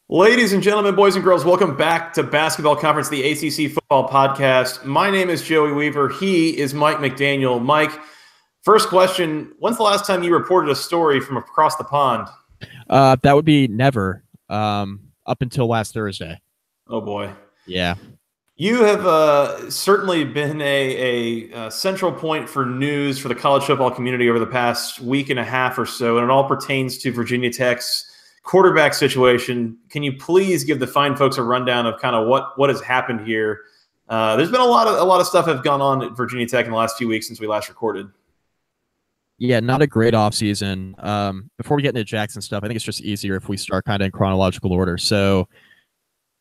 Ladies and gentlemen, boys and girls, welcome back to Basketball Conference, the ACC Football Podcast. My name is Joey Weaver. He is Mike McDaniel. Mike, first question, when's the last time you reported a story from across the pond? That would be never, up until last Thursday. Oh, boy. Yeah. You have certainly been a central point for news for the college football community over the past week and a half or so, and it all pertains to Virginia Tech's quarterback situation. Can you please give the fine folks a rundown of kind of what has happened here? There's been a lot of stuff have gone on at Virginia Tech in the last few weeks since we last recorded. Yeah, not a great offseason. Before we get into Jackson stuff, I think it's just easier if we start kind of in chronological order. So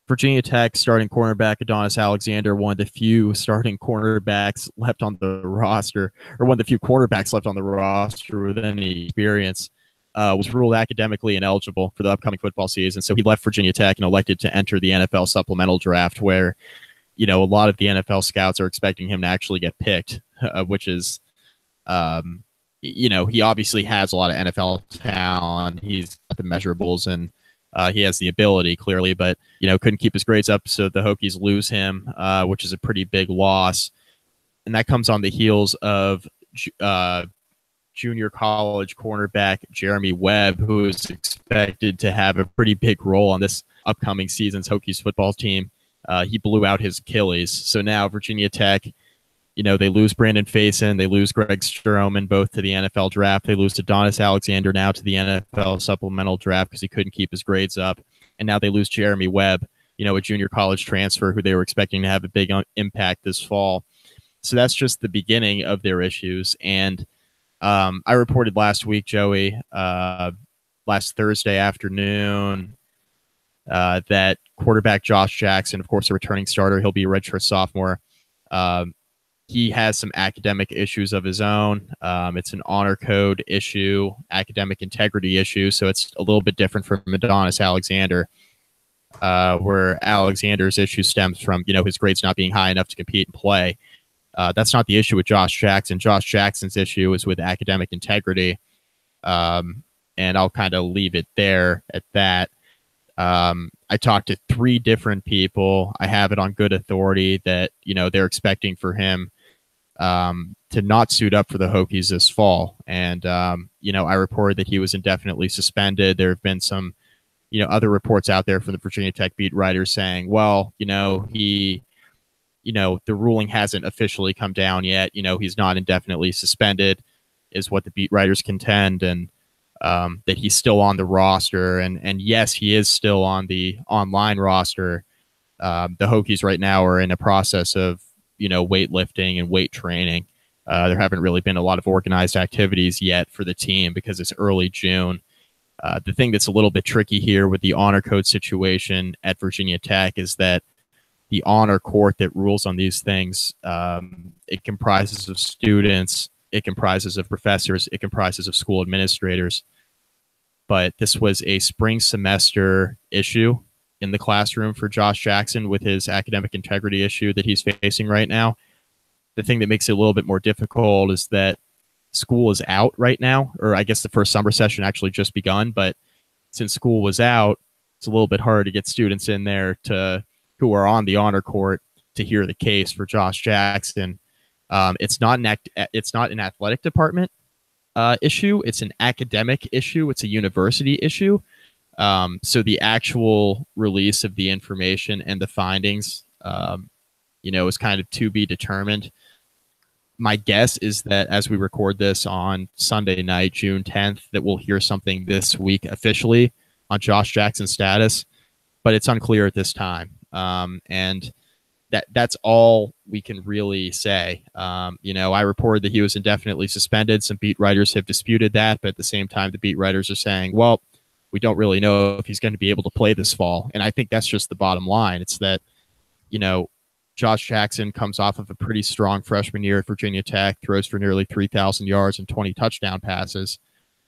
Virginia Tech starting cornerback Adonis Alexander, one of the few starting cornerbacks left on the roster, or one of the few quarterbacks left on the roster with any experience, was ruled academically ineligible for the upcoming football season. So he left Virginia Tech and elected to enter the NFL supplemental draft where, a lot of the NFL scouts are expecting him to actually get picked, which is, he obviously has a lot of NFL talent. He's got the measurables and he has the ability clearly, but, couldn't keep his grades up. So the Hokies lose him, which is a pretty big loss. And that comes on the heels of, junior college cornerback Jeremy Webb, who is expected to have a pretty big role on this upcoming season's Hokies football team. He blew out his Achilles. So now Virginia Tech, they lose Brandon Faison, they lose Greg Stroman, both to the NFL draft. They lose Adonis Alexander now to the NFL supplemental draft because he couldn't keep his grades up. And now they lose Jeremy Webb, a junior college transfer who they were expecting to have a big impact this fall. So that's just the beginning of their issues. And I reported last week, Joey, last Thursday afternoon, that quarterback Josh Jackson, of course, a returning starter, he'll be a redshirt sophomore. He has some academic issues of his own. It's an honor code issue, academic integrity issue, so it's a little bit different from Adonis Alexander, where Alexander's issue stems from, his grades not being high enough to compete and play. That's not the issue with Josh Jackson. Josh Jackson's issue is with academic integrity, and I'll kind of leave it there at that. I talked to 3 different people. I have it on good authority that, they're expecting for him to not suit up for the Hokies this fall. And, I reported that he was indefinitely suspended. There have been some, other reports out there from the Virginia Tech beat writers saying, well, the ruling hasn't officially come down yet. He's not indefinitely suspended is what the beat writers contend, and that he's still on the roster. And yes, he is still on the online roster. The Hokies right now are in a process of, weightlifting and weight training. There haven't really been a lot of organized activities yet for the team because it's early June. The thing that's a little bit tricky here with the honor code situation at Virginia Tech is that the honor court that rules on these things, it comprises of students, it comprises of professors, it comprises of school administrators. But this was a spring semester issue in the classroom for Josh Jackson with his academic integrity issue that he's facing right now. The thing that makes it a little bit more difficult is that school is out right now, or I guess the first summer session actually just begun. But since school was out, it's a little bit hard to get students in there who are on the honor court to hear the case for Josh Jackson. It's not an athletic department issue. It's an academic issue. It's a university issue. So the actual release of the information and the findings, is kind of to be determined. My guess is that as we record this on Sunday night, June 10th, that we'll hear something this week officially on Josh Jackson's status, but it's unclear at this time. And that's all we can really say. I reported that he was indefinitely suspended. Some beat writers have disputed that, but at the same time, the beat writers are saying, well, we don't really know if he's going to be able to play this fall. And I think that's just the bottom line. It's that, Josh Jackson comes off of a pretty strong freshman year at Virginia Tech, throws for nearly 3,000 yards and 20 touchdown passes,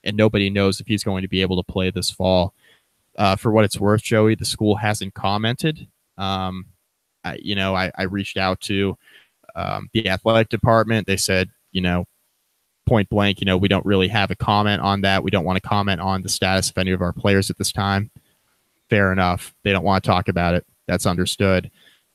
and nobody knows if he's going to be able to play this fall. For what it's worth, Joey, the school hasn't commented. I reached out to the athletic department. They said, point blank, we don't really have a comment on that. We don't want to comment on the status of any of our players at this time. fair enough. They don't want to talk about it. That's understood.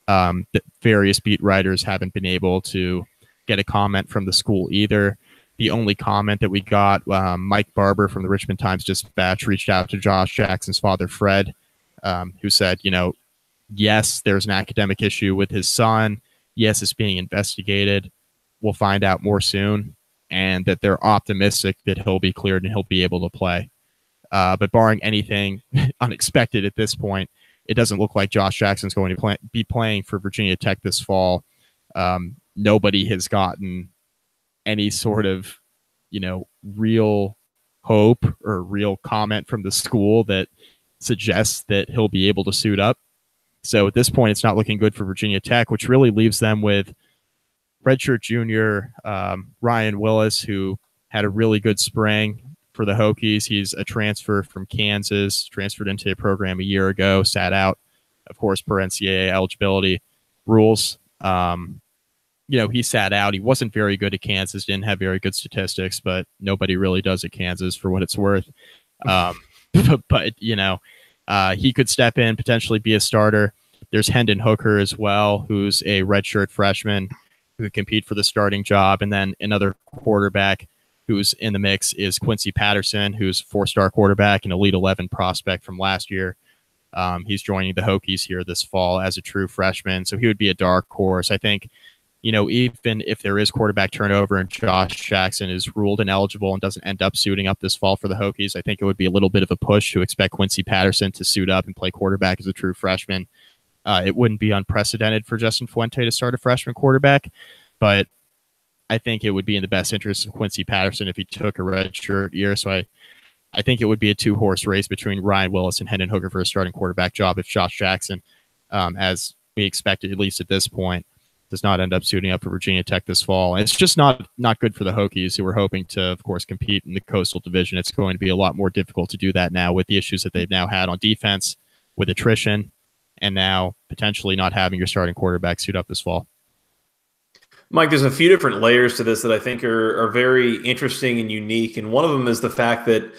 The various beat writers haven't been able to get a comment from the school either. The only comment that we got, Mike Barber from the Richmond Times-Dispatch reached out to Josh Jackson's father, Fred, who said, yes, there's an academic issue with his son. Yes, it's being investigated. We'll find out more soon, and that they're optimistic that he'll be cleared and he'll be able to play. But barring anything unexpected at this point, it doesn't look like Josh Jackson's going to be playing for Virginia Tech this fall. Nobody has gotten any sort of, real hope or real comment from the school that suggests that he'll be able to suit up. So at this point, it's not looking good for Virginia Tech, which really leaves them with redshirt junior Ryan Willis, who had a really good spring for the Hokies. He's a transfer from Kansas, transferred into a program a year ago, sat out, of course, per NCAA eligibility rules. He sat out. He wasn't very good at Kansas, didn't have very good statistics, but nobody really does at Kansas for what it's worth. But he could step in, potentially be a starter. There's Hendon Hooker as well, who's a redshirt freshman who could compete for the starting job. And then another quarterback who's in the mix is Quincy Patterson, who's a 4-star quarterback, an Elite 11 prospect from last year. He's joining the Hokies here this fall as a true freshman, so he would be a dark horse. I think, even if there is quarterback turnover and Josh Jackson is ruled ineligible and doesn't end up suiting up this fall for the Hokies, I think it would be a little bit of a push to expect Quincy Patterson to suit up and play quarterback as a true freshman. It wouldn't be unprecedented for Justin Fuente to start a freshman quarterback, but I think it would be in the best interest of Quincy Patterson if he took a redshirt year. So I think it would be a 2-horse race between Ryan Willis and Hendon Hooker for a starting quarterback job if Josh Jackson, as we expected, at least at this point, does not end up suiting up for Virginia Tech this fall. And it's just not good for the Hokies, who were hoping to, of course, compete in the Coastal Division. It's going to be a lot more difficult to do that now with the issues that they've now had on defense, with attrition, and now potentially not having your starting quarterback suit up this fall. Mike, there's a few different layers to this that I think are very interesting and unique. And one of them is the fact that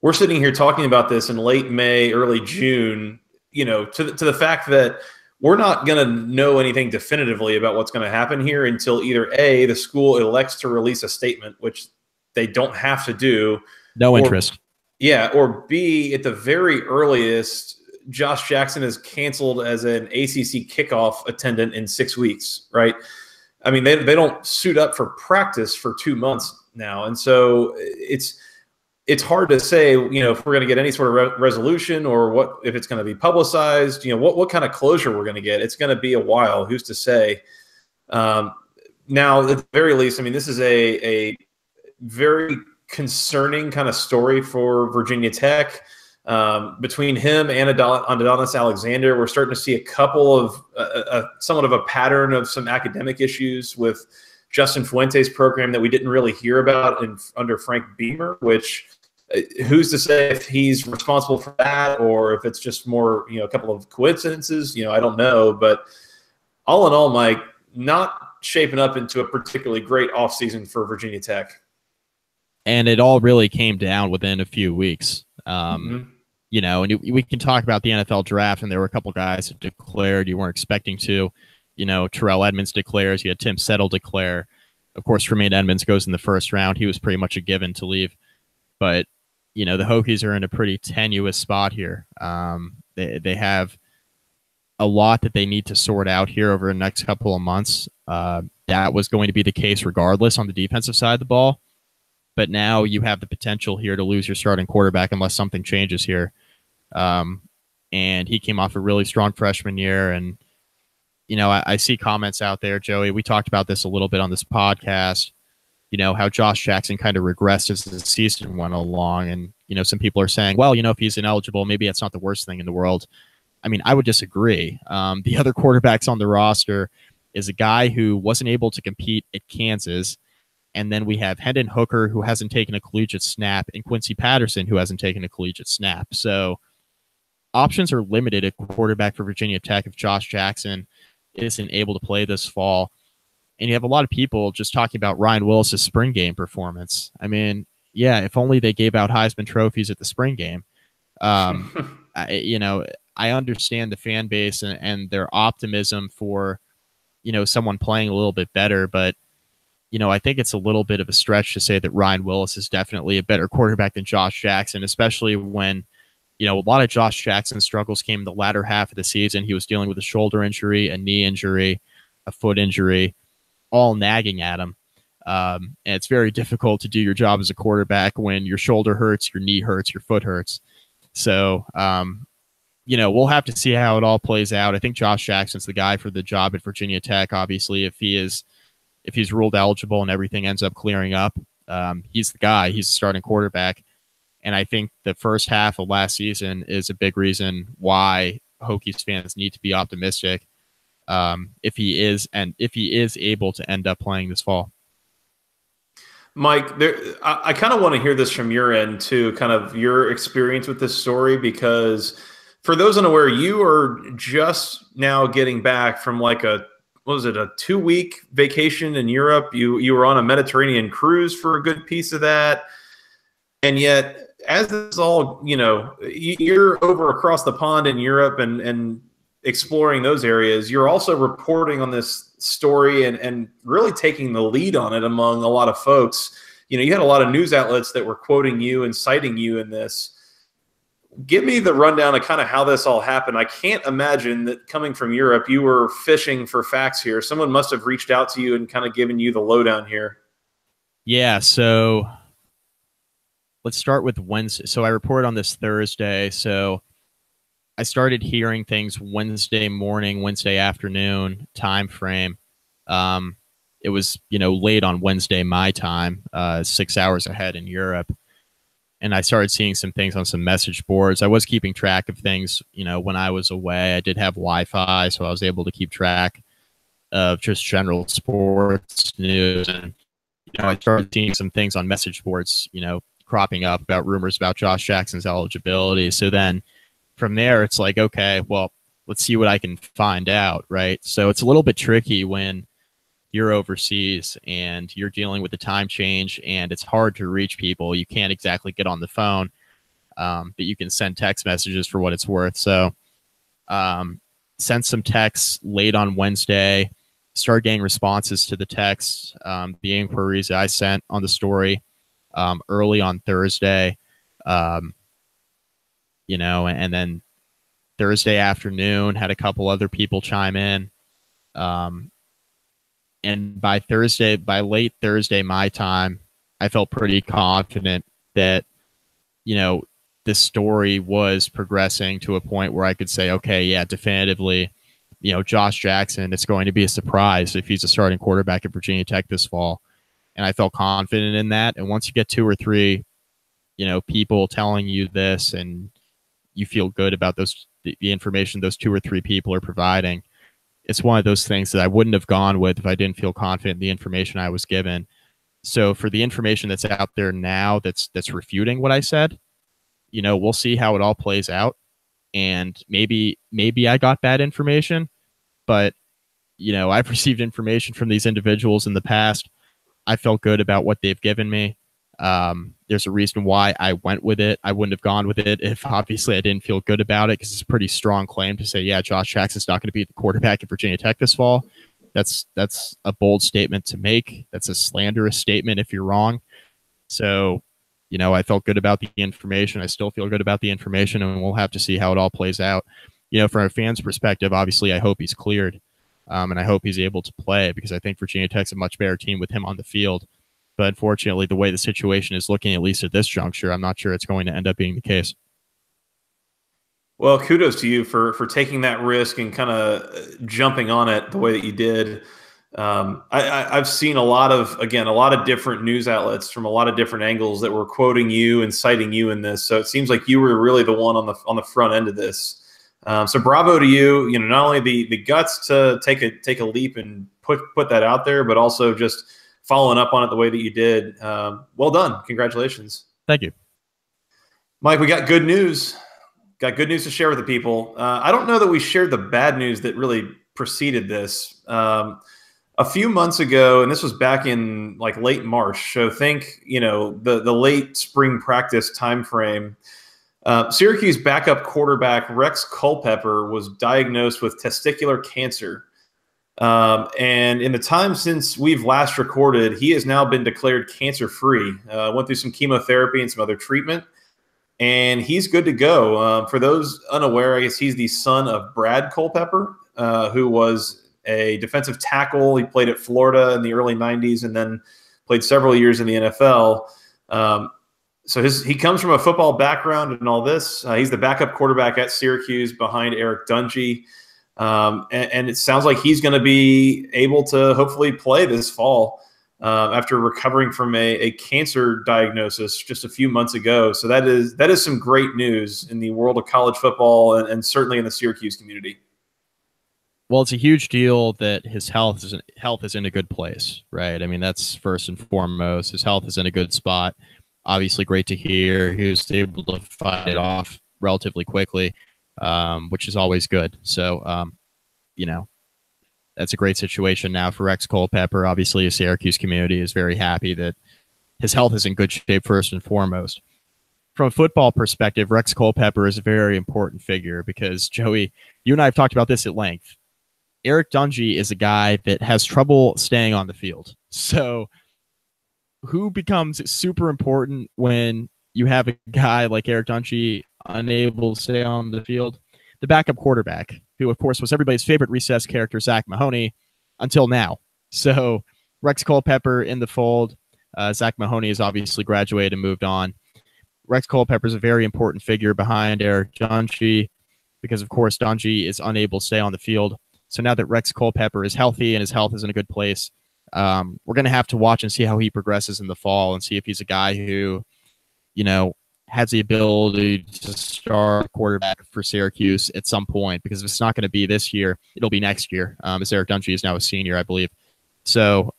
we're sitting here talking about this in late May, early June, to the fact that we're not going to know anything definitively about what's going to happen here until either A, the school elects to release a statement, which they don't have to do. No interest. Or B, at the very earliest, Josh Jackson is canceled as an ACC kickoff attendant in 6 weeks, right? I mean, they don't suit up for practice for 2 months now. And so it's hard to say, if we're going to get any sort of resolution or what, if it's going to be publicized, what kind of closure we're going to get. It's going to be a while. Who's to say? Now, at the very least, I mean, this is a very concerning kind of story for Virginia Tech. Between him and Adonis Alexander, we're starting to see a couple of somewhat of a pattern of some academic issues with Justin Fuente's program that we didn't really hear about under Frank Beamer, which who's to say if he's responsible for that or if it's just more, a couple of coincidences, I don't know. But all in all, Mike, not shaping up into a particularly great offseason for Virginia Tech. And it all really came down within a few weeks. And we can talk about the NFL draft, and there were a couple guys that declared you weren't expecting to. Terrell Edmonds declares. You had Tim Settle declare. Of course, Tremaine Edmonds goes in the first round. He was pretty much a given to leave. But, the Hokies are in a pretty tenuous spot here. They have a lot that they need to sort out here over the next couple of months. That was going to be the case regardless on the defensive side of the ball. But now you have the potential here to lose your starting quarterback unless something changes here. And he came off a really strong freshman year. And, I see comments out there, Joey. We talked about this a little bit on this podcast, how Josh Jackson kind of regressed as the season went along. And, some people are saying, well, if he's ineligible, maybe that's not the worst thing in the world. I mean, I would disagree. The other quarterbacks on the roster is a guy who wasn't able to compete at Kansas. And then we have Hendon Hooker, who hasn't taken a collegiate snap, and Quincy Patterson, who hasn't taken a collegiate snap. So options are limited at quarterback for Virginia Tech if Josh Jackson isn't able to play this fall. And you have a lot of people just talking about Ryan Willis' spring game performance. I mean, yeah, if only they gave out Heisman trophies at the spring game. I understand the fan base and their optimism for, someone playing a little bit better, but I think it's a little bit of a stretch to say that Ryan Willis is definitely a better quarterback than Josh Jackson, especially when, a lot of Josh Jackson's struggles came in the latter half of the season. He was dealing with a shoulder injury, a knee injury, a foot injury, all nagging at him. And it's very difficult to do your job as a quarterback when your shoulder hurts, your knee hurts, your foot hurts. So, we'll have to see how it all plays out. I think Josh Jackson's the guy for the job at Virginia Tech. Obviously, if he's ruled eligible and everything ends up clearing up, he's the guy. He's the starting quarterback. And I think the first half of last season is a big reason why Hokies fans need to be optimistic if he is able to end up playing this fall. Mike, I kind of want to hear this from your end too, kind of your experience with this story, because for those unaware, you are just now getting back from like a 2-week vacation in Europe. You were on a Mediterranean cruise for a good piece of that. And yet, as this is all, you're over across the pond in Europe and exploring those areas, you're also reporting on this story and really taking the lead on it among a lot of folks. You had a lot of news outlets that were quoting you and citing you in this. Give me the rundown of kind of how this all happened. I can't imagine that coming from Europe, you were fishing for facts here. Someone must have reached out to you and kind of given you the lowdown here. Yeah, so let's start with Wednesday. So I reported on this Thursday. So I started hearing things Wednesday morning, Wednesday afternoon time frame. It was, late on Wednesday, my time, 6 hours ahead in Europe. And I started seeing some things on some message boards. I was keeping track of things, when I was away. I did have Wi-Fi, so I was able to keep track of just general sports news. And, I started seeing some things on message boards, cropping up about rumors about Josh Jackson's eligibility. So then from there, it's like, okay, well, let's see what I can find out, right? So it's a little bit tricky when you're overseas and you're dealing with the time change and it's hard to reach people. You can't exactly get on the phone, but you can send text messages for what it's worth. So sent some texts late on Wednesday, started getting responses to the texts, the inquiries that I sent on the story early on Thursday, and then Thursday afternoon had a couple other people chime in. And by late Thursday, my time, I felt pretty confident that, this story was progressing to a point where I could say, okay, yeah, definitively, Josh Jackson, it's going to be a surprise if he's a starting quarterback at Virginia Tech this fall. And I felt confident in that. And once you get 2 or 3, people telling you this and you feel good about the information those 2 or 3 people are providing, it's one of those things that I wouldn't have gone with if I didn't feel confident in the information I was given. So for the information that's out there now that's refuting what I said, we'll see how it all plays out. And maybe I got bad information, but I've received information from these individuals in the past. I felt good about what they've given me. There's a reason why I went with it. I wouldn't have gone with it if obviously I didn't feel good about it, because it's a pretty strong claim to say, yeah, Josh Jackson's not going to be the quarterback at Virginia Tech this fall. That's a bold statement to make. That's a slanderous statement if you're wrong. So, I felt good about the information. I still feel good about the information, and we'll have to see how it all plays out. From a fan's perspective, obviously I hope he's cleared, and I hope he's able to play, because I think Virginia Tech's a much better team with him on the field. But unfortunately, the way the situation is looking, at least at this juncture, I'm not sure it's going to end up being the case. Well, kudos to you for taking that risk and kind of jumping on it the way that you did. I've seen a lot of different news outlets from a lot of different angles that were quoting you and citing you in this. So it seems like you were really the one on the front end of this. So bravo to you. Not only the guts to take a leap and put that out there, but also just following up on it the way that you did. Well done. Congratulations. Thank you. Mike, we got good news. Got good news to share with the people. I don't know that we shared the bad news that really preceded this. A few months ago, and this was back in like late March, so think, the late spring practice timeframe, Syracuse backup quarterback Rex Culpepper was diagnosed with testicular cancer. And in the time since we've last recorded, he has now been declared cancer-free. Went through some chemotherapy and some other treatment, and he's good to go. For those unaware, I guess he's the son of Brad Culpepper, who was a defensive tackle. He played at Florida in the early 90s and then played several years in the NFL. So he comes from a football background and all this. He's the backup quarterback at Syracuse behind Eric Dungy. And it sounds like he's going to be able to hopefully play this fall after recovering from a cancer diagnosis just a few months ago. So that is some great news in the world of college football and certainly in the Syracuse community. Well, it's a huge deal that his health is in a good place, right? I mean, that's first and foremost. His health is in a good spot. Obviously, great to hear. He was able to fight it off relatively quickly, which is always good. So, that's a great situation now for Rex Culpepper. Obviously, the Syracuse community is very happy that his health is in good shape first and foremost. From a football perspective, Rex Culpepper is a very important figure because, Joey, you and I have talked about this at length. Eric Dungy is a guy that has trouble staying on the field. So who becomes super important when you have a guy like Eric Dungy unable to stay on the field? The backup quarterback, who, of course, was everybody's favorite recess character, Zach Mahoney, until now. So Rex Culpepper in the fold. Zach Mahoney has obviously graduated and moved on. Rex Culpepper is a very important figure behind Eric Dungy because, of course, Dungy is unable to stay on the field. So now that Rex Culpepper is healthy and his health is in a good place, we're going to have to watch and see how he progresses in the fall and see if he's a guy who, has the ability to start quarterback for Syracuse at some point, because if it's not going to be this year, it'll be next year, as Eric Dungy is now a senior, I believe. So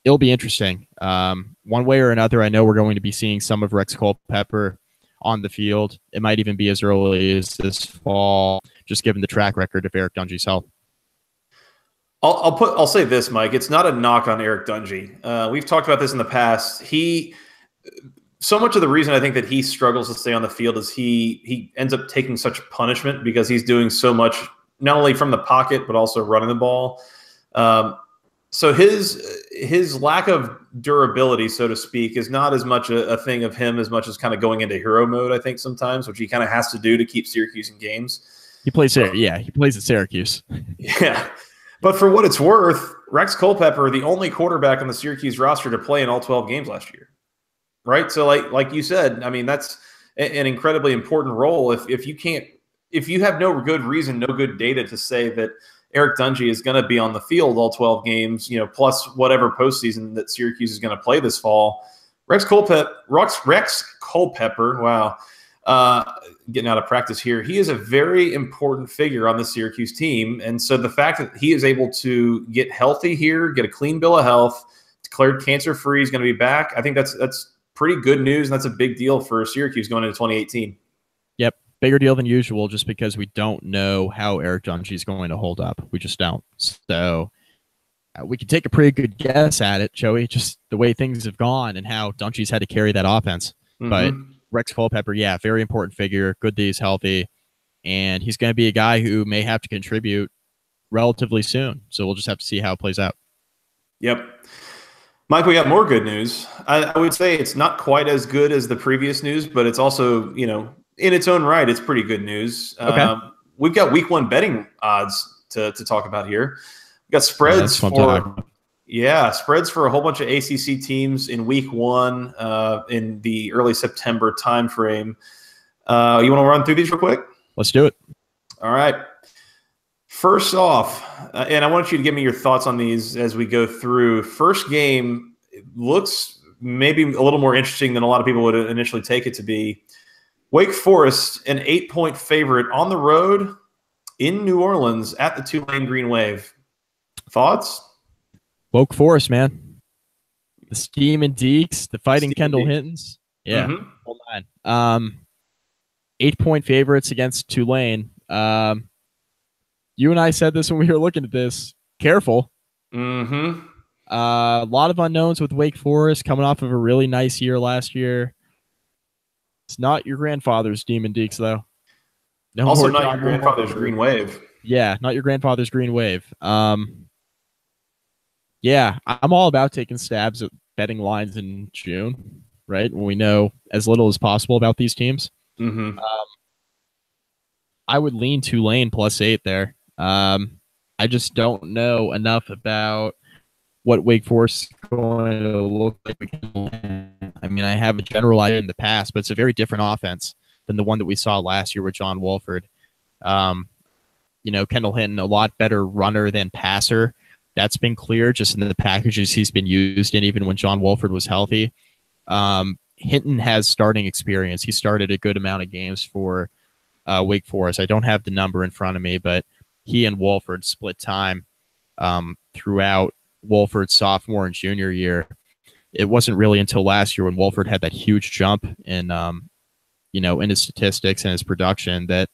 it'll be interesting. One way or another, I know we're going to be seeing some of Rex Culpepper on the field. It might even be as early as this fall, just given the track record of Eric Dungy's health. I'll say this, Mike. It's not a knock on Eric Dungy. We've talked about this in the past. So much of the reason I think that he struggles to stay on the field is he ends up taking such punishment because he's doing so much, not only from the pocket, but also running the ball. So his lack of durability, so to speak, is not as much a thing of him as much as kind of going into hero mode, I think, sometimes, which he kind of has to do to keep Syracuse in games. He plays at Syracuse. Yeah. But for what it's worth, Rex Culpepper, the only quarterback on the Syracuse roster to play in all 12 games last year. Right? So like you said, I mean, that's an incredibly important role. If you have no good reason, no good data to say that Eric Dungy is going to be on the field all 12 games, plus whatever postseason that Syracuse is going to play this fall, Rex Culpepper, wow, getting out of practice here. He is a very important figure on the Syracuse team. And so the fact that he is able to get healthy here, get a clean bill of health, declared cancer-free, is going to be back, I think that's pretty good news, and that's a big deal for Syracuse going into 2018. Yep, bigger deal than usual just because we don't know how Eric Dungy is going to hold up. We just don't. So we can take a pretty good guess at it, Joey, just the way things have gone and how Dungy's had to carry that offense. Mm-hmm. But Rex Culpepper, very important figure, good that he's healthy, and he's going to be a guy who may have to contribute relatively soon. So we'll just have to see how it plays out. Yep. Mike, we got more good news. I would say it's not quite as good as the previous news, but it's also, in its own right, it's pretty good news. Okay. We've got week 1 betting odds to talk about here. We've got spreads spreads for a whole bunch of ACC teams in week 1 in the early September timeframe. You want to run through these real quick? Let's do it. All right. First off, and I want you to give me your thoughts on these as we go through. First game looks maybe a little more interesting than a lot of people would initially take it to be. Wake Forest, an 8-point favorite on the road in New Orleans at the Tulane Green Wave. Thoughts? Wake Forest, man. The Steam and Deeks, the Fighting Kendall Hintons. Yeah. Mm-hmm. Hold on. 8-point favorites against Tulane. You and I said this when we were looking at this. Careful. Mm-hmm. A lot of unknowns with Wake Forest coming off of a really nice year last year. It's not your grandfather's Demon Deeks, though. No Also, more not John your grandfather's Wolford. Green Wave. Yeah, not your grandfather's Green Wave. Yeah, I'm all about taking stabs at betting lines in June, right? When we know as little as possible about these teams. Mm-hmm. I would lean Tulane +8 there. I just don't know enough about what Wake Forest is going to look like. I mean, I have a general idea in the past, but it's a very different offense than the one that we saw last year with John Wolford. Kendall Hinton, a lot better runner than passer. That's been clear just in the packages he's been used in, even when John Wolford was healthy. Hinton has starting experience. He started a good amount of games for Wake Forest. I don't have the number in front of me, but he and Wolford split time throughout Wolford's sophomore and junior year. It wasn't really until last year when Wolford had that huge jump in his statistics and his production that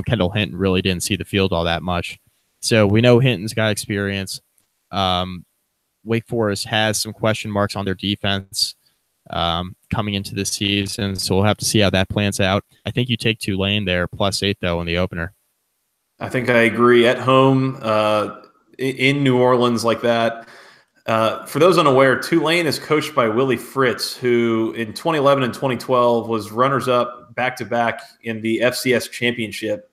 Kendall Hinton really didn't see the field all that much. So we know Hinton's got experience. Wake Forest has some question marks on their defense coming into this season, so we'll have to see how that plans out. I think you take Tulane there +8 though in the opener. I think I agree. At home in New Orleans like that. For those unaware, Tulane is coached by Willie Fritz, who in 2011 and 2012 was runners-up back-to-back in the FCS championship.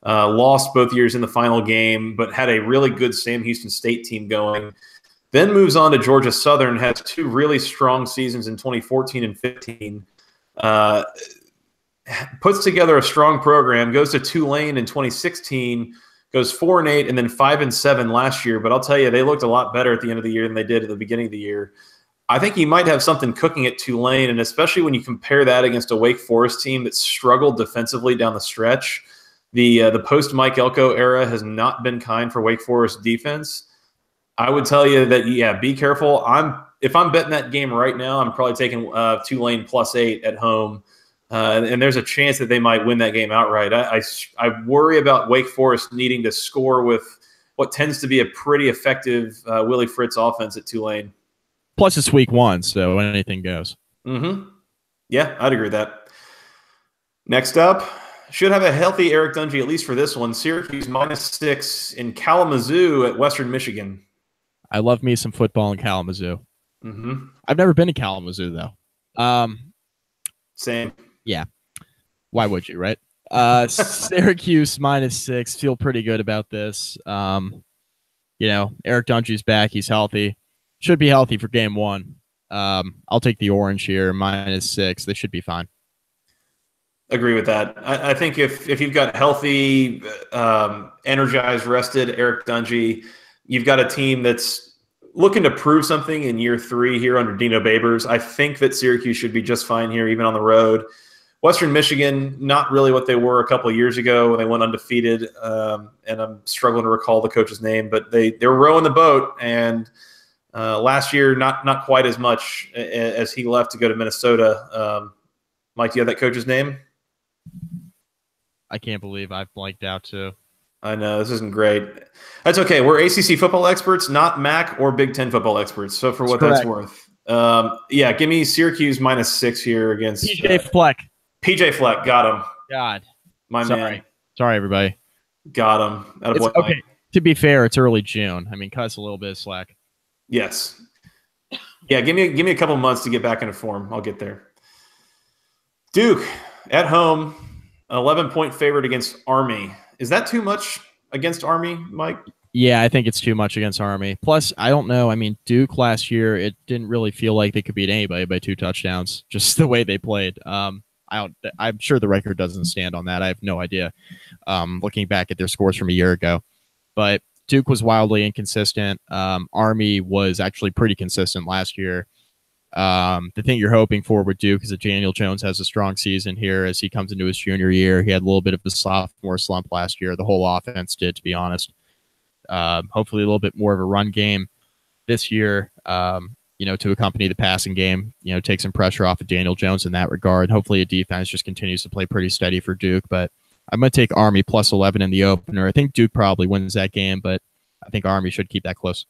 Lost both years in the final game, but had a really good Sam Houston State team going. Then moves on to Georgia Southern, has two really strong seasons in 2014 and 15. Puts together a strong program, goes to Tulane in 2016, goes 4-8, and then 5-7 last year. But I'll tell you, they looked a lot better at the end of the year than they did at the beginning of the year. I think he might have something cooking at Tulane, and especially when you compare that against a Wake Forest team that struggled defensively down the stretch. The post-Mike Elko era has not been kind for Wake Forest defense. I would tell you that, yeah, be careful. If I'm betting that game right now, I'm probably taking Tulane +8 at home. And there's a chance that they might win that game outright. I worry about Wake Forest needing to score with what tends to be a pretty effective Willie Fritz offense at Tulane. Plus, it's week 1, so anything goes. Mm-hmm. Yeah, I'd agree with that. Next up, should have a healthy Eric Dungey, at least for this one. Syracuse -6 in Kalamazoo at Western Michigan. I love me some football in Kalamazoo. Mm-hmm. I've never been to Kalamazoo, though. Same. Yeah. Why would you, right? Syracuse -6. Feel pretty good about this. Eric Dungey's back. He's healthy. Should be healthy for game 1. I'll take the orange here, -6. They should be fine. Agree with that. I think if you've got healthy, energized, rested Eric Dungey, you've got a team that's looking to prove something in year 3 here under Dino Babers. I think that Syracuse should be just fine here, even on the road. Western Michigan, not really what they were a couple of years ago when they went undefeated, and I'm struggling to recall the coach's name, but they were rowing the boat, and last year not quite as much as he left to go to Minnesota. Mike, do you have that coach's name? I can't believe I've blanked out too. I know, this isn't great. That's okay. We're ACC football experts, not MAC or Big Ten football experts. So for what that's worth. Yeah, give me Syracuse -6 here against PJ Fleck. PJ Fleck, got him. God. Man. Sorry, everybody. Got him. Okay, to be fair, it's early June. I mean, cut us a little bit of slack. Yes. Yeah, give me a couple months to get back into form. I'll get there. Duke, at home, 11-point favorite against Army. Is that too much against Army, Mike? Yeah, I think it's too much against Army. Plus, I don't know. I mean, Duke last year, it didn't really feel like they could beat anybody by 2 touchdowns, just the way they played. I'm sure the record doesn't stand on that. I have no idea. Looking back at their scores from a year ago, but Duke was wildly inconsistent. Army was actually pretty consistent last year. The thing you're hoping for with Duke is that Daniel Jones has a strong season here as he comes into his junior year. He had a little bit of a sophomore slump last year. The whole offense did, to be honest. Hopefully a little bit more of a run game this year, to accompany the passing game, take some pressure off of Daniel Jones in that regard. Hopefully a defense just continues to play pretty steady for Duke, but I'm going to take Army +11 in the opener. I think Duke probably wins that game, but I think Army should keep that close.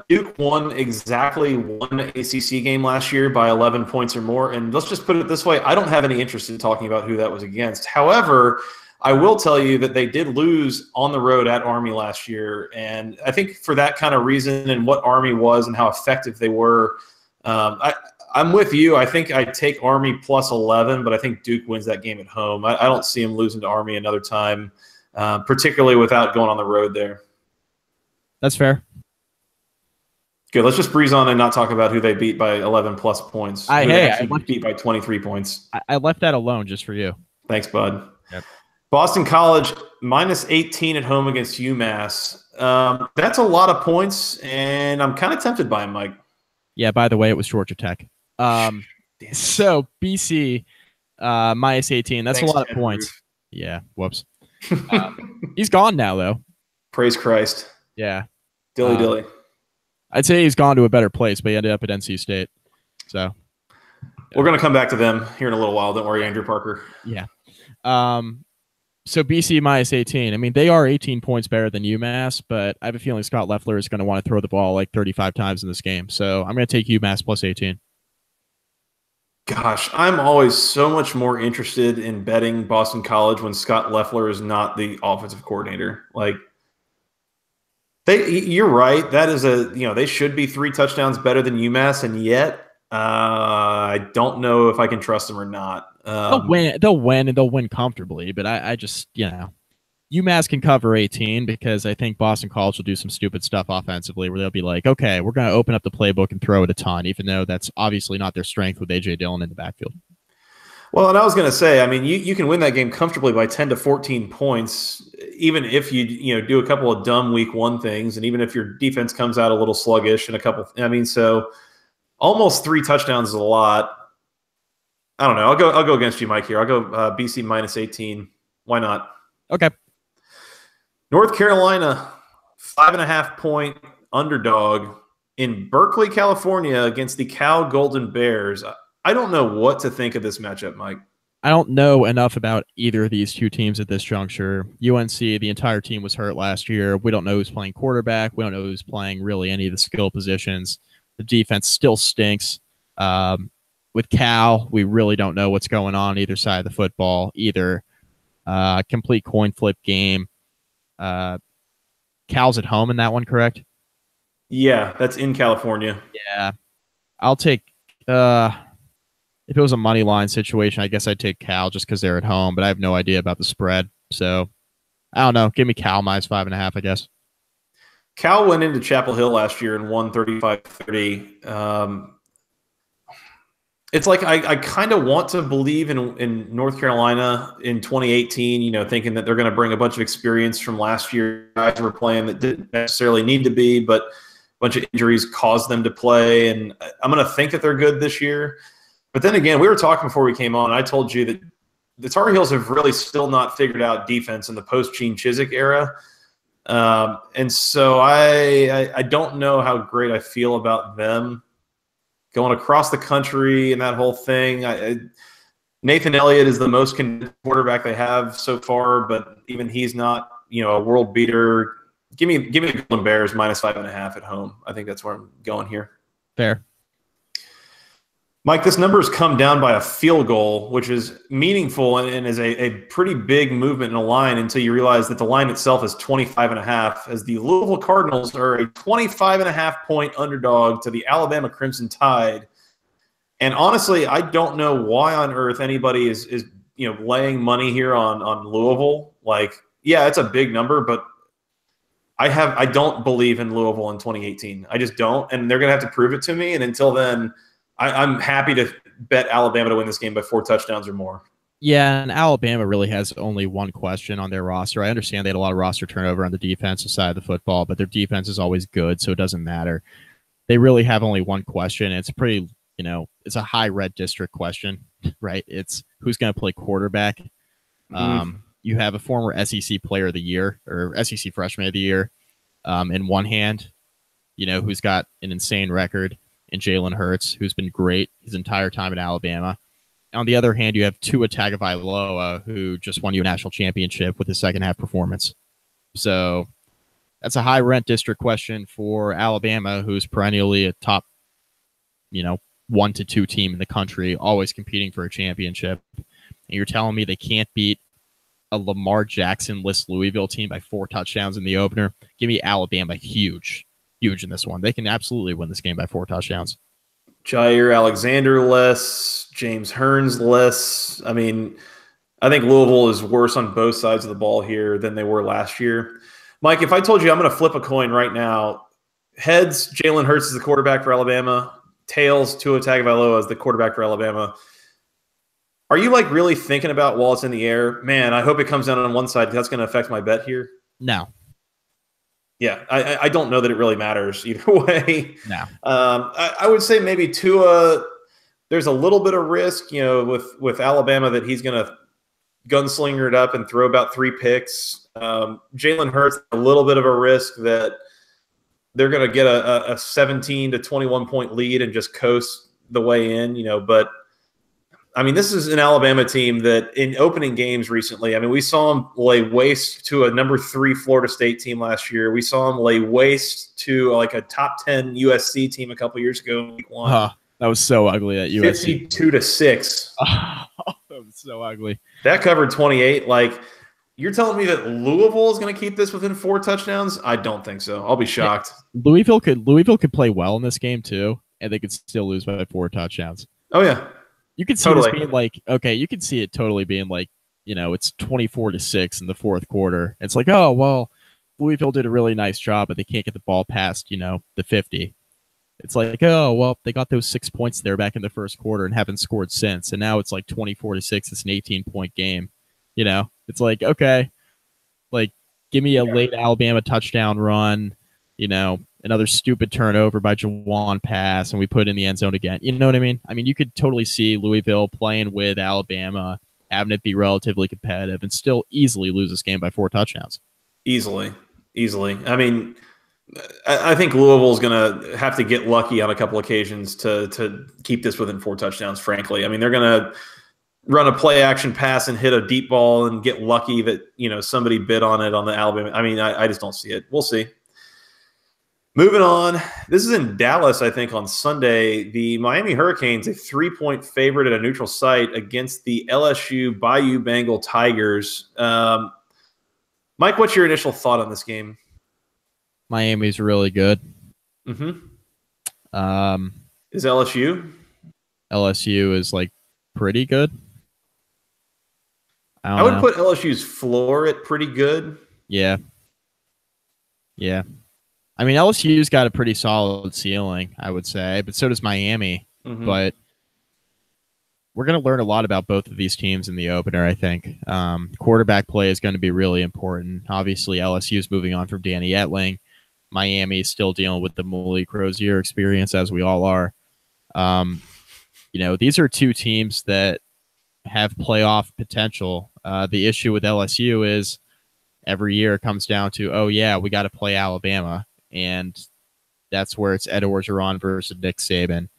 Duke won exactly one ACC game last year by 11 points or more. And let's just put it this way. I don't have any interest in talking about who that was against. However, I will tell you that they did lose on the road at Army last year. And I think for that kind of reason and what Army was and how effective they were, I'm with you. I think I take Army plus 11, but I think Duke wins that game at home. I don't see them losing to Army another time, particularly without going on the road there. That's fair. Good. Let's just breeze on and not talk about who they beat by 11 plus points. I beat by 23 points. I left that alone just for you. Thanks, bud. Yep. Boston College minus 18 at home against UMass. That's a lot of points, and I'm kind of tempted by him, Mike. Yeah, by the way, it was Georgia Tech. So BC minus 18. That's a lot of points. Ruth. Yeah, whoops. He's gone now, though. Praise Christ. Yeah. Dilly. I'd say he's gone to a better place, but he ended up at NC State. So we're going to come back to them here in a little while. Don't worry, Andrew Parker. Yeah. So BC minus 18. I mean, they are 18 points better than UMass, but I have a feeling Scott Loeffler is going to want to throw the ball like 35 times in this game. So I'm going to take UMass plus 18. Gosh, I'm always so much more interested in betting Boston College when Scott Loeffler is not the offensive coordinator. Like, you're right. That is they should be 3 touchdowns better than UMass, and yet I don't know if I can trust them or not. They'll win, and they'll win comfortably. But I just, UMass can cover 18 because I think Boston College will do some stupid stuff offensively where they'll be like, okay, we're going to open up the playbook and throw it a ton, even though that's obviously not their strength with A.J. Dillon in the backfield. Well, and I was going to say, I mean, you can win that game comfortably by 10 to 14 points, even if you do a couple of dumb week 1 things, and even if your defense comes out a little sluggish and so almost 3 touchdowns is a lot. I don't know. I'll go against you, Mike, here. I'll go BC minus 18. Why not? Okay. North Carolina, 5.5-point underdog in Berkeley, California against the Cal Golden Bears. I don't know what to think of this matchup, Mike. I don't know enough about either of these two teams at this juncture. UNC, the entire team was hurt last year. We don't know who's playing quarterback. We don't know who's playing really any of the skill positions. The defense still stinks. With Cal, we really don't know what's going on either side of the football either. Complete coin flip game. Cal's at home in that one, correct? Yeah, that's in California. Yeah. I'll take if it was a money line situation, I guess I'd take Cal just because they're at home, but I have no idea about the spread. So I don't know. Give me Cal minus 5.5, I guess. Cal went into Chapel Hill last year and won 35-30. It's like I kind of want to believe in North Carolina in 2018, thinking that they're going to bring a bunch of experience from last year. Guys were playing that didn't necessarily need to be, but a bunch of injuries caused them to play. And I'm going to think that they're good this year. But then again, we were talking before we came on. I told you that the Tar Heels have really still not figured out defense in the post-Gene Chizik era. And so I don't know how great I feel about them going across the country and that whole thing. Nathan Elliott is the most convinced quarterback they have so far, but even he's not, a world beater. Give me the Golden Bears minus 5.5 at home. I think that's where I'm going here. Fair. Mike, this number has come down by a field goal, which is meaningful and is a pretty big movement in a line until you realize that the line itself is 25.5, as the Louisville Cardinals are a 25.5-point underdog to the Alabama Crimson Tide. And honestly, I don't know why on earth anybody is laying money here on Louisville. Like, yeah, it's a big number, but I don't believe in Louisville in 2018. I just don't, and they're going to have to prove it to me. And until then, I'm happy to bet Alabama to win this game by 4 touchdowns or more. Yeah, and Alabama really has only one question on their roster. I understand they had a lot of roster turnover on the defensive side of the football, but their defense is always good, so it doesn't matter. They really have only one question. It's pretty, it's a high red district question, right? It's who's going to play quarterback. You have a former SEC player of the year or SEC freshman of the year in one hand, who's got an insane record. And Jalen Hurts, who's been great his entire time in Alabama. On the other hand, you have Tua Tagovailoa, who just won you a national championship with his second half performance. So That's a high rent district question for Alabama, who's perennially a top, 1 to 2 team in the country, always competing for a championship. And you're telling me they can't beat a Lamar Jackson-less Louisville team by 4 touchdowns in the opener? Give me Alabama huge in this one. They can absolutely win this game by 4 touchdowns. Jair Alexander less, James Hearns less. I mean, I think Louisville is worse on both sides of the ball here than they were last year. Mike, if I told you I'm going to flip a coin right now, heads, Jalen Hurts is the quarterback for Alabama. Tails, Tua Tagovailoa is the quarterback for Alabama. Are you like really thinking about while it's in the air, man, I hope it comes down on one side. That's going to affect my bet here? No. Yeah, I don't know that it really matters either way. No. I would say maybe Tua, there's a little bit of risk, with Alabama that he's going to gunslinger it up and throw about 3 picks. Jalen Hurts, a little bit of a risk that they're going to get a 17 to 21 point lead and just coast the way in, but I mean, this is an Alabama team that in opening games recently, I mean, we saw them lay waste to a number 3 Florida State team last year. We saw them lay waste to like a top 10 USC team a couple years ago in week 1. That was so ugly at USC. 52-6. That was so ugly. That covered 28. Like, you're telling me that Louisville is going to keep this within 4 touchdowns? I don't think so. I'll be shocked. Louisville could play well in this game too, and they could still lose by 4 touchdowns. Oh yeah. You could see this being like, okay, you could see it totally being like, it's 24-6 in the 4th quarter. It's like, oh, well, Louisville did a really nice job, but they can't get the ball past, the 50. It's like, oh, well, they got those 6 points there back in the 1st quarter and haven't scored since. And now it's like 24-6. It's an 18-point game. It's like, okay, like, give me a late Alabama touchdown run, another stupid turnover by Jawan pass, and we put it in the end zone again. You know what I mean? I mean, you could totally see Louisville playing with Alabama, having it be relatively competitive, and still easily lose this game by 4 touchdowns. Easily. I mean, I think Louisville is going to have to get lucky on a couple occasions to keep this within 4 touchdowns, frankly. I mean, they're going to run a play action pass and hit a deep ball and get lucky that, somebody bid on it on the Alabama. I mean, I just don't see it. We'll see. Moving on, this is in Dallas, I think, on Sunday. The Miami Hurricanes, a 3-point favorite at a neutral site against the LSU Bayou Bengal Tigers. Mike, what's your initial thought on this game? Miami's really good. Mm-hmm. Is LSU? LSU is like pretty good. I would put LSU's floor at pretty good. Yeah. I mean, LSU's got a pretty solid ceiling, I would say, but so does Miami. Mm-hmm. But we're going to learn a lot about both of these teams in the opener, I think. Quarterback play is going to be really important. Obviously, LSU is moving on from Danny Etling. Miami is still dealing with the Malik Rozier experience, as we all are. These are 2 teams that have playoff potential. The issue with LSU is every year it comes down to, oh, yeah, we got to play Alabama. And that's where it's Ed Orgeron versus Nick Saban.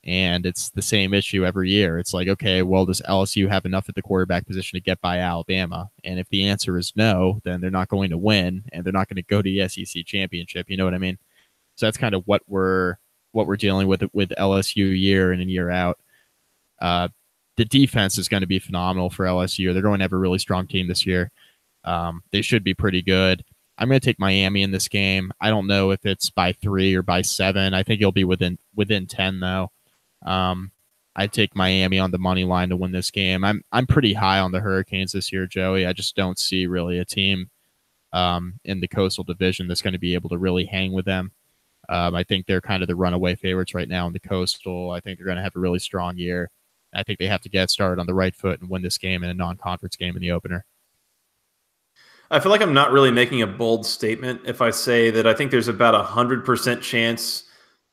And it's the same issue every year. It's like, okay, well, does LSU have enough at the quarterback position to get by Alabama? And if the answer is no, then they're not going to win, and they're not going to go to the SEC championship. You know what I mean? So that's kind of what we're dealing with LSU year in and year out. The defense is going to be phenomenal for LSU. They're going to have a really strong team this year. They should be pretty good. I'm going to take Miami in this game. I don't know if it's by 3 or by 7. I think it'll be within 10, though. I'd take Miami on the money line to win this game. I'm pretty high on the Hurricanes this year, Joey. I just don't see really a team in the Coastal Division that's going to be able to really hang with them. I think they're kind of the runaway favorites right now in the Coastal. I think they're going to have a really strong year. I think they have to get started on the right foot and win this game in a non-conference game in the opener. I feel like I'm not really making a bold statement if I say that I think there's about 100% chance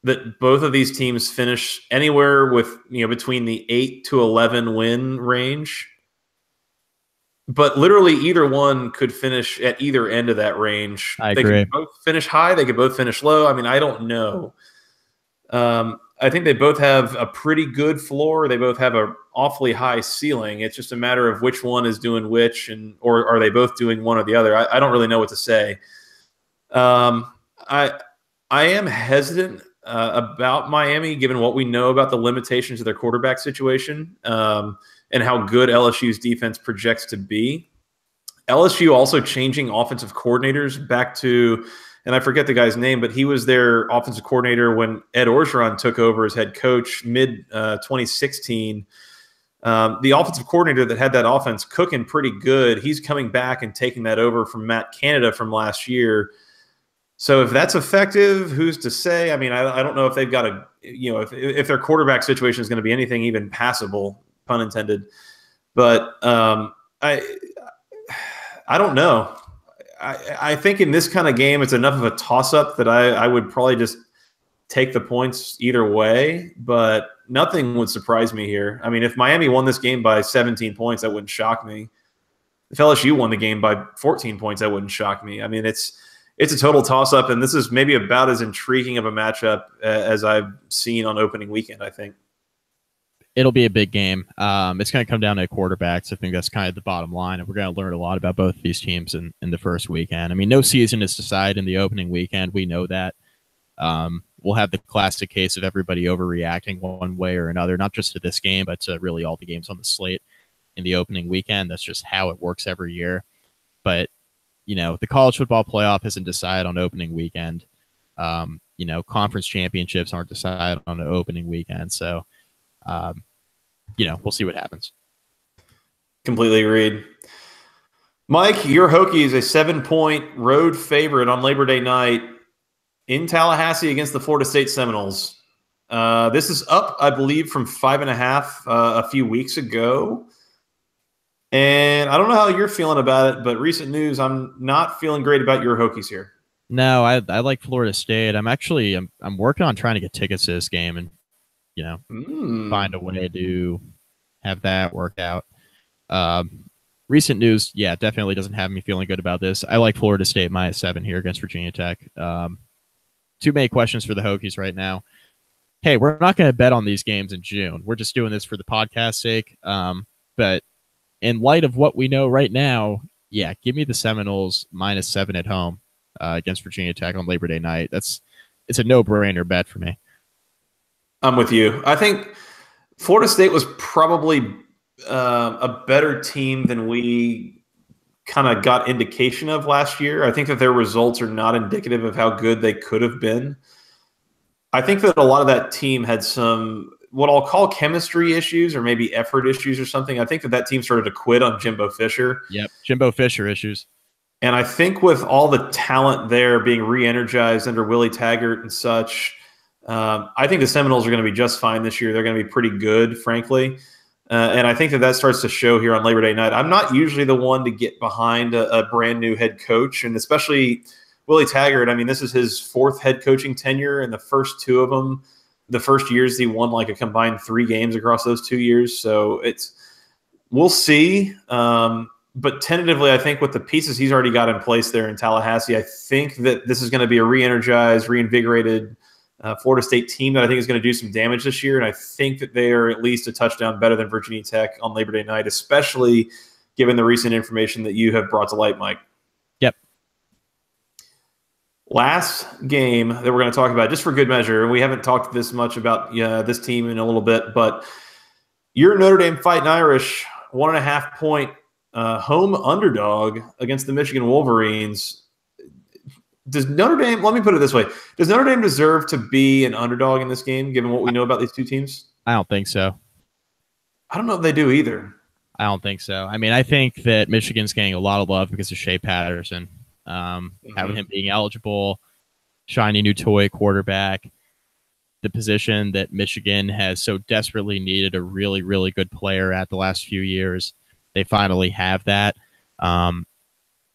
that both of these teams finish anywhere with, between the 8 to 11 win range. But literally either one could finish at either end of that range. I agree. They could both finish high. They could both finish low. I mean, I don't know. I think they both have a pretty good floor. They both have an awfully high ceiling. It's just a matter of which one is doing which, or are they both doing one or the other? I don't really know what to say. Um, I I am hesitant about Miami, given what we know about the limitations of their quarterback situation and how good LSU's defense projects to be. LSU also changing offensive coordinators back to, and I forget the guy's name, but he was their offensive coordinator when Ed Orgeron took over as head coach mid 2016. The offensive coordinator that had that offense cooking pretty good, he's coming back and taking that over from Matt Canada from last year. So if that's effective, who's to say? I mean, I don't know if they've got a, if their quarterback situation is going to be anything even passable, pun intended. But I don't know. I think in this kind of game, it's enough of a toss-up that I would probably just take the points either way, but nothing would surprise me here. I mean, if Miami won this game by 17 points, that wouldn't shock me. If LSU won the game by 14 points, that wouldn't shock me. I mean, it's a total toss-up, and this is maybe about as intriguing of a matchup as I've seen on opening weekend, I think. It'll be a big game. It's going to come down to quarterbacks. I think that's kind of the bottom line, and we're going to learn a lot about both of these teams in the first weekend. I mean, no season is decided in the opening weekend. We know that. We'll have the classic case of everybody overreacting one way or another, not just to this game, but to really all the games on the slate in the opening weekend. That's just how it works every year. But, the college football playoff isn't decided on opening weekend. Conference championships aren't decided on the opening weekend. So, we'll see what happens. Completely agreed. Mike, your Hokies, a 7-point road favorite on Labor Day night in Tallahassee against the Florida State Seminoles. This is up, I believe, from 5.5 a few weeks ago. And I don't know how you're feeling about it, but recent news, I'm not feeling great about your Hokies here. No, I like Florida State. I'm working on trying to get tickets to this game and, find a way to have that work out. Recent news, yeah, definitely doesn't have me feeling good about this. I like Florida State -7 here against Virginia Tech. Too many questions for the Hokies right now. Hey, we're not going to bet on these games in June. We're just doing this for the podcast's sake. But in light of what we know right now, yeah, give me the Seminoles -7 at home against Virginia Tech on Labor Day night. It's a no-brainer bet for me. I'm with you. I think Florida State was probably a better team than we kind of got indication of last year. I think that their results are not indicative of how good they could have been. I think that a lot of that team had some, what I'll call chemistry issues or maybe effort issues or something. I think that team started to quit on Jimbo Fisher. Yep, Jimbo Fisher issues. And I think with all the talent there being re-energized under Willie Taggart and such, I think the Seminoles are going to be just fine this year. They're going to be pretty good, frankly. And I think that starts to show here on Labor Day night. I'm not usually the one to get behind a brand new head coach, and especially Willie Taggart. I mean, this is his 4th head coaching tenure, and the first 2 of them, the first years he won like a combined 3 games across those 2 years. So we'll see. But tentatively, I think with the pieces he's already got in place there in Tallahassee, I think that this is going to be a re-energized, reinvigorated Florida State team that I think is going to do some damage this year. And I think that they are at least a touchdown better than Virginia Tech on Labor Day night, especially given the recent information that you have brought to light, Mike. Yep. Last game that we're going to talk about, just for good measure, and we haven't talked this much about this team in a little bit, but your Notre Dame Fighting Irish, 1.5-point home underdog against the Michigan Wolverines. Does Notre Dame, let me put it this way, does Notre Dame deserve to be an underdog in this game, given what we know about these two teams? I don't think so. I don't know if they do either. I don't think so. I mean, I think that Michigan's getting a lot of love because of Shea Patterson. Having him being eligible, shiny new toy quarterback, the position that Michigan has so desperately needed a really, really good player at the last few years. They finally have that.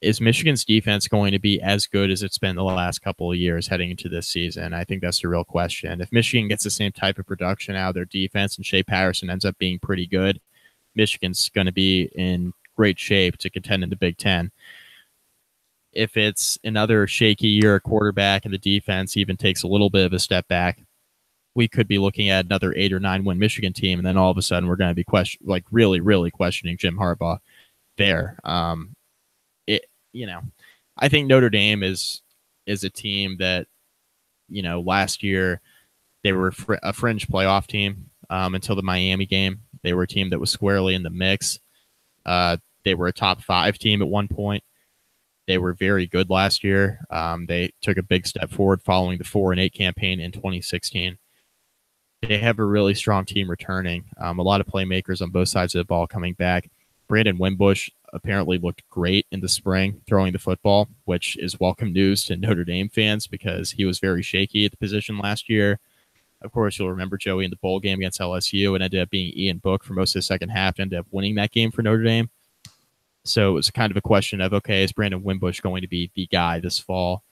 Is Michigan's defense going to be as good as it's been the last couple of years heading into this season? I think that's the real question. If Michigan gets the same type of production out of their defense and Shea Patterson ends up being pretty good, Michigan's going to be in great shape to contend in the Big Ten. If it's another shaky year quarterback and the defense even takes a little bit of a step back, we could be looking at another 8 or 9 win Michigan team, and then all of a sudden we're going to be really, really questioning Jim Harbaugh there. I think Notre Dame is is a team that, last year they were a fringe playoff team until the Miami game. They were a team that was squarely in the mix. They were a top 5 team at one point. They were very good last year. They took a big step forward following the 4-8 campaign in 2016. They have a really strong team returning. A lot of playmakers on both sides of the ball coming back. Brandon Wimbush apparently looked great in the spring throwing the football, which is welcome news to Notre Dame fans because he was very shaky at the position last year. Of course, you'll remember Joey in the bowl game against LSU and ended up being Ian Book for most of the second half, ended up winning that game for Notre Dame. So it was kind of a question of, okay, is Brandon Wimbush going to be the guy this fall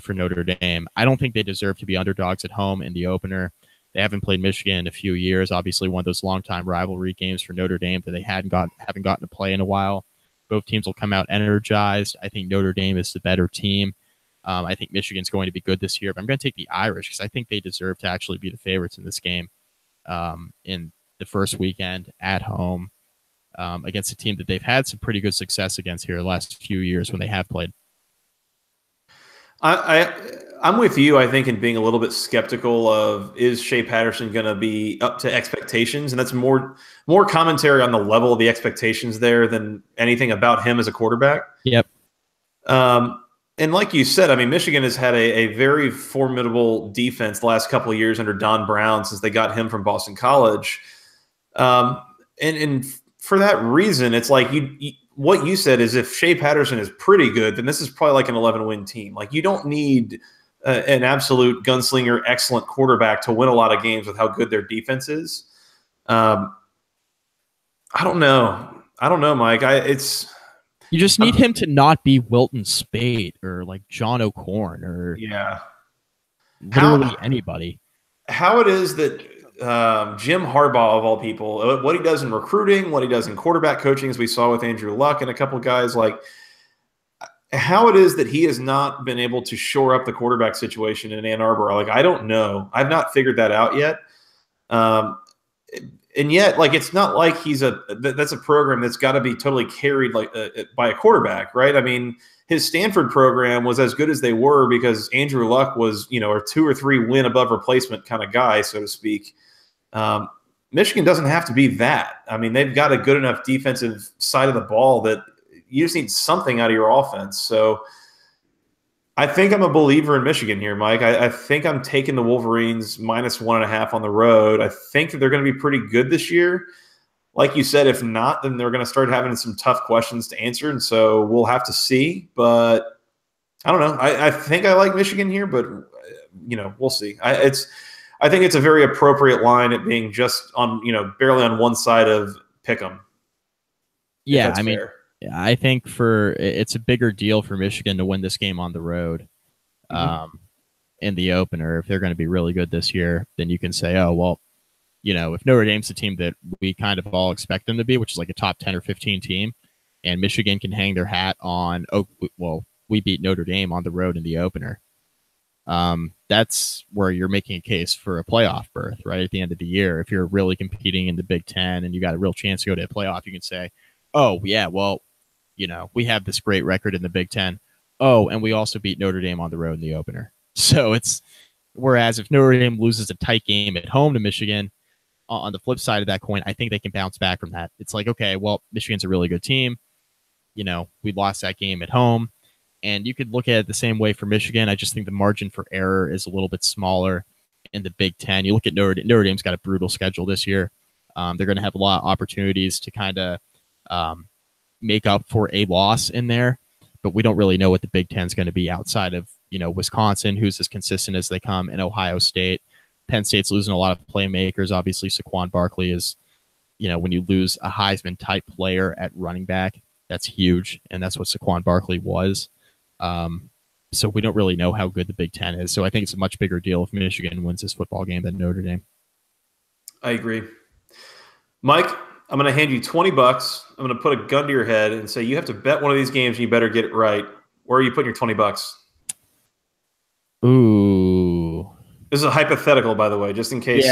for Notre Dame? I don't think they deserve to be underdogs at home in the opener. They haven't played Michigan in a few years. Obviously, one of those longtime rivalry games for Notre Dame that they haven't gotten to play in a while. Both teams will come out energized. I think Notre Dame is the better team. I think Michigan's going to be good this year, but I'm going to take the Irish because I think they deserve to actually be the favorites in this game in the first weekend at home against a team that they've had some pretty good success against here the last few years when they have played. I'm with you, I think, in being a little bit skeptical of, is Shea Patterson going to be up to expectations? And that's more commentary on the level of the expectations there than anything about him as a quarterback. Yep. And like you said, I mean, Michigan has had a very formidable defense the last couple of years under Don Brown since they got him from Boston College. And for that reason, it's like what you said is if Shea Patterson is pretty good, then this is probably like an 11-win team. Like you don't need an absolute gunslinger, excellent quarterback to win a lot of games with how good their defense is. I don't know, Mike. You just need him to not be Wilton Spate or like John O'Corn or literally anybody. How it is that Jim Harbaugh, of all people, what he does in recruiting, what he does in quarterback coaching, as we saw with Andrew Luck and a couple of guys, like how it is that he has not been able to shore up the quarterback situation in Ann Arbor. Like, I don't know. I've not figured that out yet. And yet, like, it's not like that's a program that's got to be totally carried like by a quarterback, right? I mean, his Stanford program was as good as they were because Andrew Luck was, a 2 or 3 win above replacement kind of guy, so to speak. Michigan doesn't have to be that. I mean, they've got a good enough defensive side of the ball that you just need something out of your offense. So I think I'm a believer in Michigan here, Mike. I think I'm taking the Wolverines -1.5 on the road. I think that they're going to be pretty good this year. Like you said, if not, then they're going to start having some tough questions to answer, and so we'll have to see. But I don't know. I think I like Michigan here, but we'll see. I think it's a very appropriate line at being just on barely on one side of Pick'em. Yeah, I mean. Fair. I think it's a bigger deal for Michigan to win this game on the road in the opener. If they're going to be really good this year, then you can say, oh, well, if Notre Dame's the team that we kind of all expect them to be, which is like a top 10 or 15 team, and Michigan can hang their hat on, we beat Notre Dame on the road in the opener. That's where you're making a case for a playoff berth, right, at the end of the year. If you're really competing in the Big Ten and you got a real chance to go to a playoff, you can say, oh, yeah, well, we have this great record in the Big Ten. Oh, and we also beat Notre Dame on the road in the opener. So whereas if Notre Dame loses a tight game at home to Michigan, on the flip side of that coin, I think they can bounce back from that. It's like, okay, well, Michigan's a really good team. We lost that game at home. And you could look at it the same way for Michigan. I just think the margin for error is a little bit smaller in the Big Ten. You look at Notre Dame's got a brutal schedule this year. They're going to have a lot of opportunities to kind of make up for a loss in there, but we don't really know what the Big Ten is going to be outside of, Wisconsin, who's as consistent as they come, and Ohio State. Penn State's losing a lot of playmakers. Obviously, Saquon Barkley is, when you lose a Heisman-type player at running back, that's huge, and that's what Saquon Barkley was. So we don't really know how good the Big Ten is. So I think it's a much bigger deal if Michigan wins this football game than Notre Dame. I agree. Mike, I'm going to hand you $20. I'm going to put a gun to your head and say you have to bet one of these games and you better get it right. Where are you putting your $20? Ooh. This is a hypothetical, by the way, just in case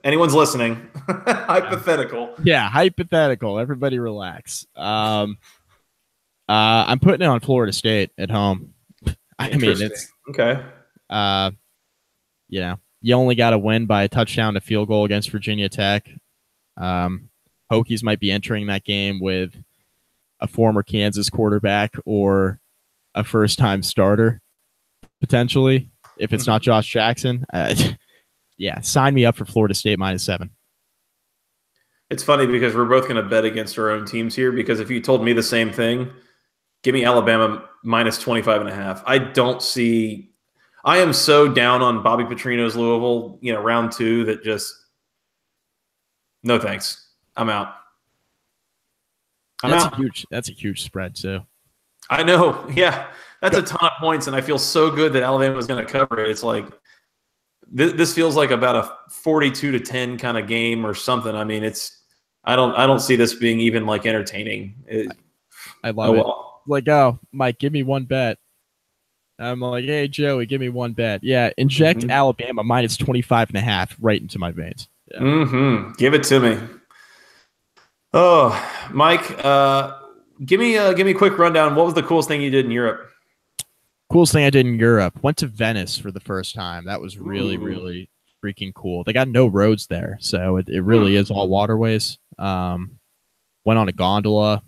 anyone's listening. Hypothetical. Yeah, hypothetical. Everybody relax. I'm putting it on Florida State at home. I mean, it's okay. You know, you only got to win by a touchdown to field goal against Virginia Tech. Hokies might be entering that game with a former Kansas quarterback or a first-time starter, potentially, if it's not Josh Jackson. Yeah, sign me up for Florida State -7. It's funny because we're both going to bet against our own teams here, because if you told me the same thing, give me Alabama -25.5. I don't see – I am so down on Bobby Petrino's Louisville, round 2 that just – no thanks. I'm out. That's a huge spread, too. I know. Yeah. That's a ton of points, and I feel so good that Alabama is going to cover it. It's like this feels like about a 42-10 kind of game or something. I mean, I don't see this being even like entertaining. I love it. Like, oh, Mike, give me one bet. I'm like, hey, Joey, give me one bet. Yeah, inject Alabama -25.5 right into my veins. Yeah. Give it to me. Oh, Mike, give me a quick rundown. What was the coolest thing you did in Europe? Coolest thing I did in Europe. Went to Venice for the first time. That was really, really freaking cool. They got no roads there, so it really is all waterways. Went on a gondola,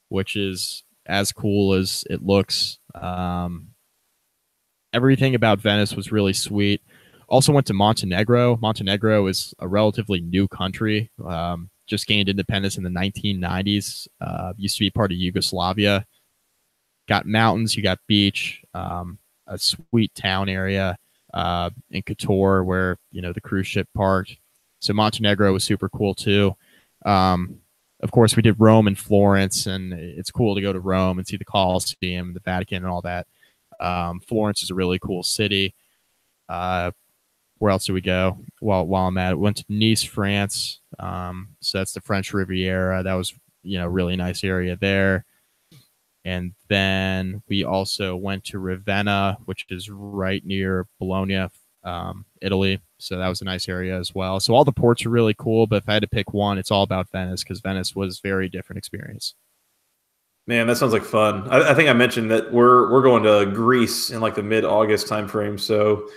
which is as cool as it looks. Everything about Venice was really sweet. Also went to Montenegro. Montenegro is a relatively new country. Just gained independence in the 1990s. Used to be part of Yugoslavia. Got mountains, you got beach, a sweet town area in Kotor where, the cruise ship parked. So Montenegro was super cool too. Of course, we did Rome and Florence, and it's cool to go to Rome and see the Colosseum, the Vatican, and all that. Florence is a really cool city. Where else do we go? While I'm at it, went to Nice, France. So that's the French Riviera. That was, really nice area there. And then we also went to Ravenna, which is right near Bologna, Italy. So that was a nice area as well. So all the ports are really cool, but if I had to pick one, it's all about Venice, because Venice was a very different experience. Man, that sounds like fun. I think I mentioned that we're going to Greece in like the mid-August timeframe. So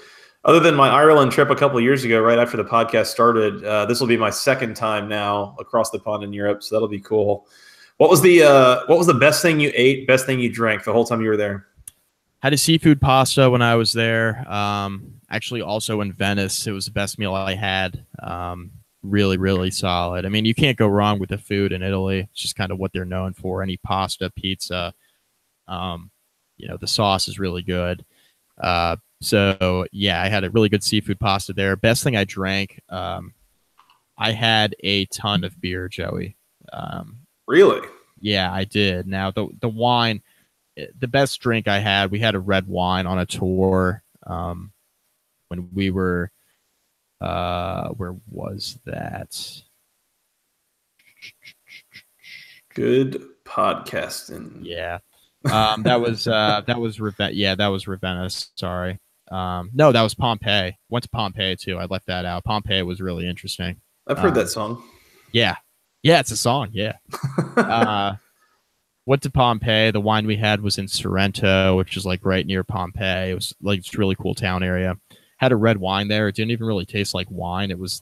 other than my Ireland trip a couple of years ago, right after the podcast started, this will be my second time now across the pond in Europe. So that'll be cool. What was the best thing you ate, best thing you drank the whole time you were there? Had a seafood pasta when I was there. Actually, also in Venice, it was the best meal I had. Really, really solid. I mean, you can't go wrong with the food in Italy. It's just kind of what they're known for. Any pasta, pizza. The sauce is really good. So yeah, I had a really good seafood pasta there. Best thing I drank. I had a ton of beer, Joey. Really? Yeah, I did. Now the wine, the best drink I had, we had a red wine on a tour when we were where was that? Good podcasting. Yeah. That was Ravenna. Sorry. No, that was Pompeii. Went to Pompeii too. I left that out. Pompeii was really interesting. I've heard that song. Yeah. Yeah, it's a song. Yeah. Went to Pompeii. The wine we had was in Sorrento, which is like right near Pompeii. It was like it's a really cool town area. Had a red wine there. It didn't even really taste like wine. It was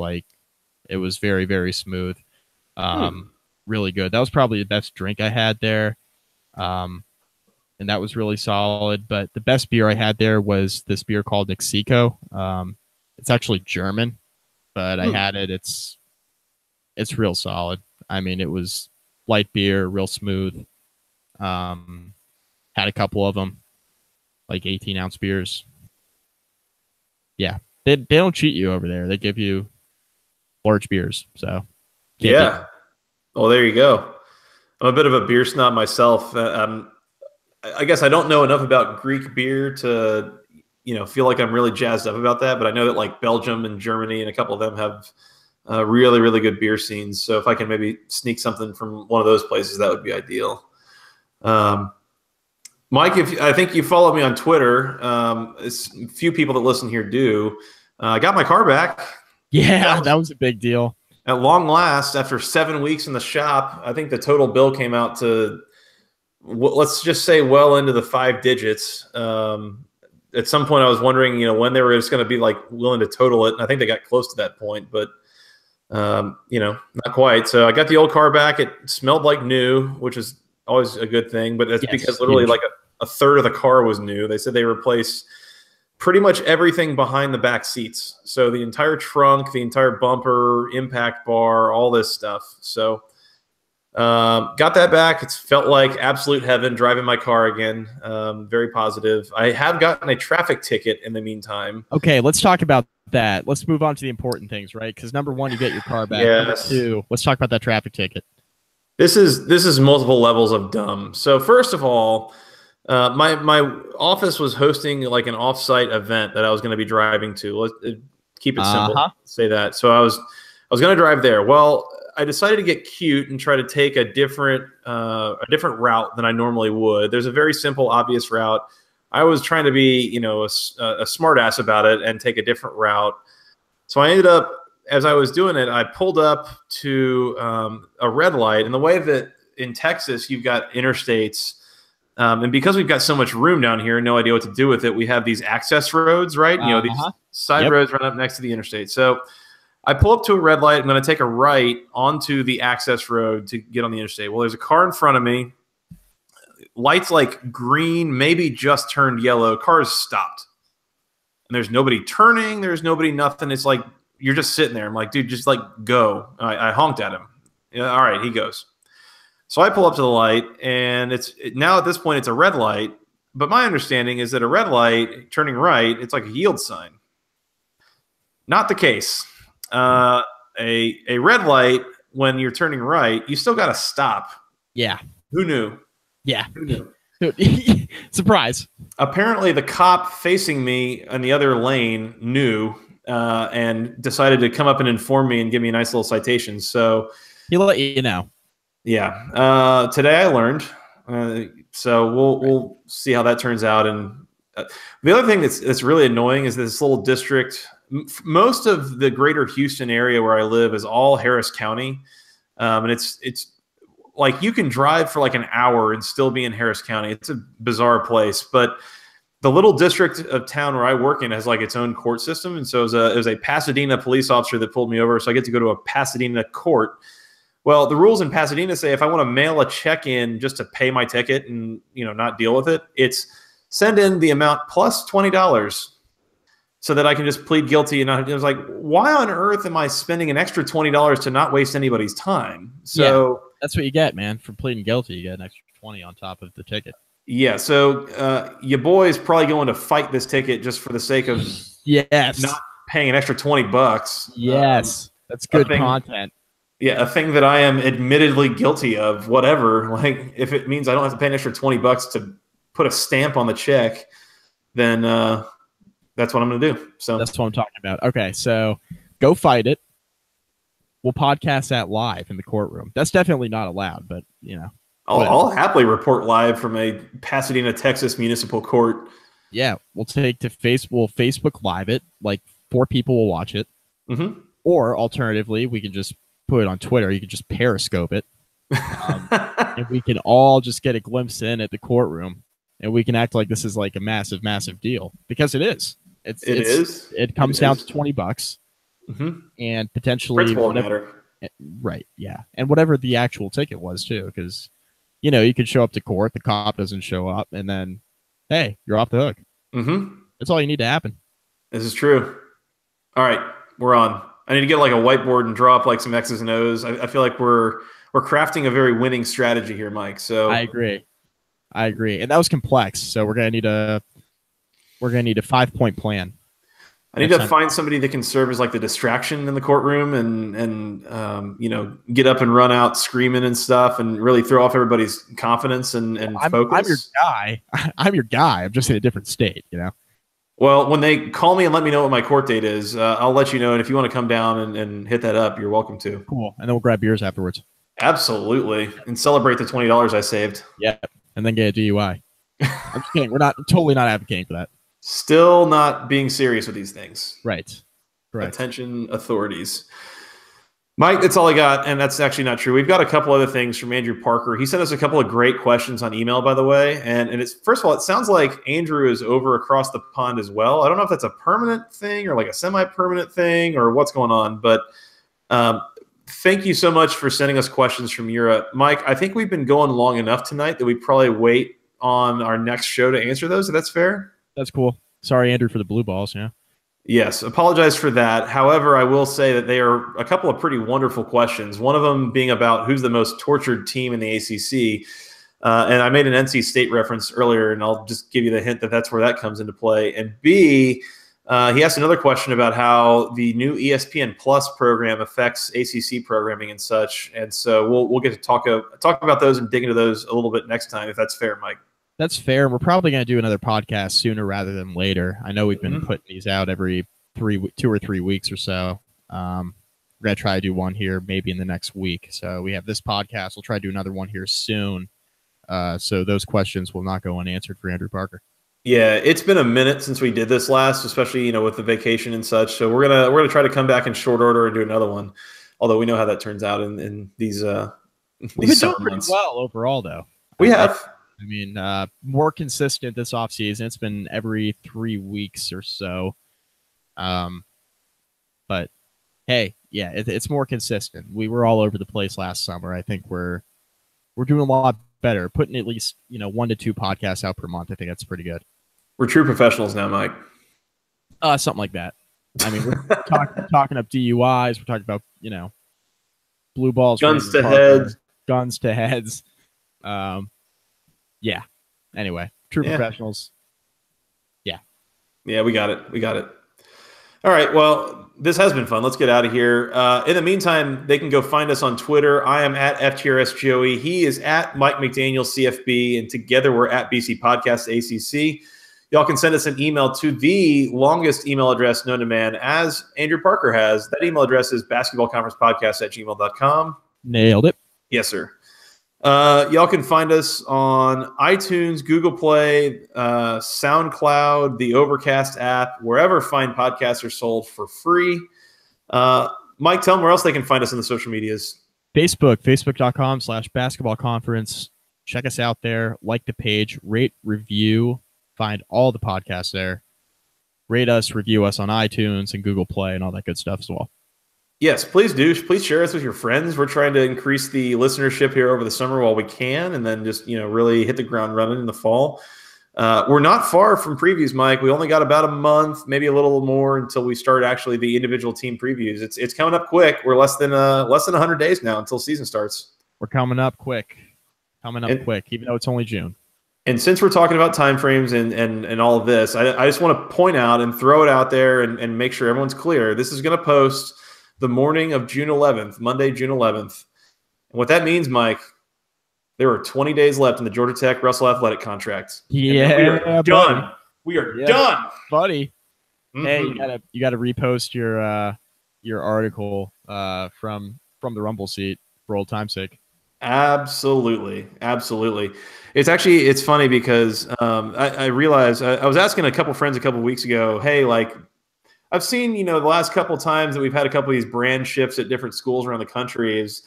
very, very smooth. Really good. That was probably the best drink I had there. And that was really solid. But the best beer I had there was this beer called Mexico. It's actually German, but I had it. It's real solid. I mean, it was light beer, real smooth. Had a couple of them, like 18-ounce beers. Yeah, they don't cheat you over there. They give you large beers. So yeah. Well, there you go. I'm a bit of a beer snob myself. I guess I don't know enough about Greek beer to, feel like I'm really jazzed up about that. But I know that like Belgium and Germany and a couple of them have really, really good beer scenes. So if I can maybe sneak something from one of those places, that would be ideal. Mike, I think you follow me on Twitter. A few people that listen here do. I got my car back. Yeah, that was a big deal. At long last, after 7 weeks in the shop, I think the total bill came out to let's just say well into the 5 digits. At some point I was wondering, when they were just going to be like willing to total it. And I think they got close to that point, but not quite. So I got the old car back. It smelled like new, which is always a good thing, but that's because literally like a third of the car was new. They said they replaced pretty much everything behind the back seats. So the entire trunk, the entire bumper, impact bar, all this stuff. So got that back. It's felt like absolute heaven driving my car again. Very positive. I have gotten a traffic ticket in the meantime. Okay, let's talk about that. Let's move on to the important things, right? Because number one, you get your car back. Yes. Number two, let's talk about that traffic ticket. This is multiple levels of dumb. So first of all, my office was hosting like an offsite event that I was going to be driving to. Let's keep it simple. Say that. So I was going to drive there. Well, I decided to get cute and try to take a different route than I normally would. There's a very simple, obvious route. I was trying to be, a smart ass about it and take a different route. So I ended up, as I was doing it, I pulled up to a red light. And the way that in Texas, you've got interstates, and because we've got so much room down here, no idea what to do with it, we have these access roads, right? These side roads run up next to the interstate. So I pull up to a red light. I'm going to take a right onto the access road to get on the interstate. Well, there's a car in front of me. Lights like green, maybe just turned yellow. Car's stopped. And there's nobody turning. There's nobody, nothing. It's like you're just sitting there. I'm like, dude, just like go. I honked at him. Yeah, all right, he goes. So I pull up to the light, and now at this point, it's a red light. But my understanding is that a red light turning right, it's like a yield sign. Not the case. A red light, when you're turning right, you still got to stop. Yeah. Who knew? Yeah. Who knew? Surprise. Apparently, the cop facing me in the other lane knew and decided to come up and inform me and give me a nice little citation. So he'll let you know. Yeah. Today I learned. So we'll see how that turns out. And the other thing that's really annoying is this little district. Most of the greater Houston area where I live is all Harris County. And it's like you can drive for like an hour and still be in Harris County. It's a bizarre place, but the little district of town where I work in has like its own court system. And so it was a Pasadena police officer that pulled me over. So I get to go to a Pasadena court. Well, the rules in Pasadena say if I want to mail a check in just to pay my ticket and, not deal with it, it's send in the amount plus $20 so that I can just plead guilty. And I was like, why on earth am I spending an extra $20 to not waste anybody's time? So that's what you get, man. For pleading guilty, you get an extra 20 on top of the ticket. Yeah. So your boy is probably going to fight this ticket just for the sake of not paying an extra $20. Yes. That's good content. Yeah. A thing that I am admittedly guilty of, whatever. Like if it means I don't have to pay an extra $20 to put a stamp on the check, then that's what I'm going to do. So that's what I'm talking about. Okay. So go fight it. We'll podcast that live in the courtroom. That's definitely not allowed, but I'll happily report live from a Pasadena, Texas municipal court. Yeah, we'll take to We'll Facebook Live it. Like 4 people will watch it. Mm-hmm. Or alternatively, we can just put it on Twitter. You can just Periscope it, and we can all just get a glimpse in at the courtroom, and we can act like this is like a massive, massive deal because it is. It comes down to $20. Mm-hmm. And potentially matter. Right, yeah. And whatever the actual ticket was too, because you could show up to court, the cop doesn't show up, and then hey, you're off the hook. Mm-hmm. That's all you need to happen. This is true. All right, we're on. I need to get like a whiteboard and draw up like some X's and O's. I feel like we're crafting a very winning strategy here, Mike. So I agree. And that was complex. So we're gonna need a 5-point plan. I need to find somebody that can serve as like the distraction in the courtroom and get up and run out screaming and stuff and really throw off everybody's confidence and focus. I'm your guy. I'm your guy. I'm just in a different state, Well, when they call me and let me know what my court date is, I'll let you know. And if you want to come down and hit that up, you're welcome to. Cool. And then we'll grab beers afterwards. Absolutely. And celebrate the $20 I saved. Yeah. And then get a DUI. I'm just kidding. We're totally not advocating for that. Still not being serious with these things. Right. Attention authorities. Mike, that's all I got, and that's actually not true. We've got a couple other things from Andrew Parker. He sent us a couple of great questions on email, by the way. And it's first of all, it sounds like Andrew is over across the pond as well. I don't know if that's a permanent thing or like a semi-permanent thing or what's going on, but thank you so much for sending us questions from Europe. Mike, I think we've been going long enough tonight that we probably wait on our next show to answer those. If that's fair. That's cool. Sorry, Andrew, for the blue balls. Yeah. Yes, apologize for that. However, I will say that they are a couple of pretty wonderful questions. One of them being about who's the most tortured team in the ACC. And I made an NC State reference earlier, and I'll just give you the hint that that's where that comes into play. And B, he asked another question about how the new ESPN Plus program affects ACC programming and such. And so we'll get to talk about those and dig into those a little bit next time, if that's fair, Mike. That's fair. We're probably going to do another podcast sooner rather than later. I know we've been putting these out every 2 or 3 weeks or so. We're going to try to do one here maybe in the next week. So we have this podcast. We'll try to do another one here soon. So those questions will not go unanswered for Andrew Parker. Yeah, it's been a minute since we did this last, especially with the vacation and such. So we're gonna try to come back in short order and do another one. Although we know how that turns out in these we've been doing pretty well overall, though. We have. I mean, more consistent this offseason. It's been every 3 weeks or so. But hey, yeah, it's more consistent. We were all over the place last summer. I think we're doing a lot better. Putting at least 1 to 2 podcasts out per month. I think that's pretty good. We're true professionals now, Mike. Something like that. I mean, we're talking up DUIs. We're talking about blue balls, guns to heads, guns to heads. Yeah. Anyway, true professionals. Yeah. Yeah, we got it. All right. Well, this has been fun. Let's get out of here. In the meantime, they can go find us on Twitter. I am at FTRSJoey. He is at Mike McDaniel CFB, and together we're at BC Podcast ACC. Y'all can send us an email to the longest email address known to man, as Andrew Parker has. That email address is basketballconferencepodcast@gmail.com. Nailed it. Yes, sir. Y'all can find us on iTunes, Google Play, SoundCloud, the Overcast app, wherever fine podcasts are sold for free. Mike, tell them where else they can find us on the social medias. Facebook.com/basketballconference. Check us out there. Like the page, rate, review, find all the podcasts there. Rate us, review us on iTunes and Google Play and all that good stuff as well. Yes, please do. Please share us with your friends. We're trying to increase the listenership here over the summer while we can, and then just really hit the ground running in the fall. We're not far from previews, Mike. We only got about a month, maybe a little more, until we start actually the individual team previews. It's coming up quick. We're less than 100 days now until season starts. We're coming up quick, even though it's only June. And since we're talking about timeframes and all of this, I just want to point out and throw it out there and make sure everyone's clear. This is going to post the morning of June 11th, Monday, June 11th. And what that means, Mike, there are 20 days left in the Georgia Tech Russell Athletic contract. Yeah, we are done. We are done, buddy. Mm-hmm. Hey, you gotta repost your article from the Rumble seat for old time's sake. Absolutely. It's funny because I realized I was asking a couple friends a couple weeks ago, hey, I've seen, the last couple times that we've had a couple of these brand shifts at different schools around the country. Is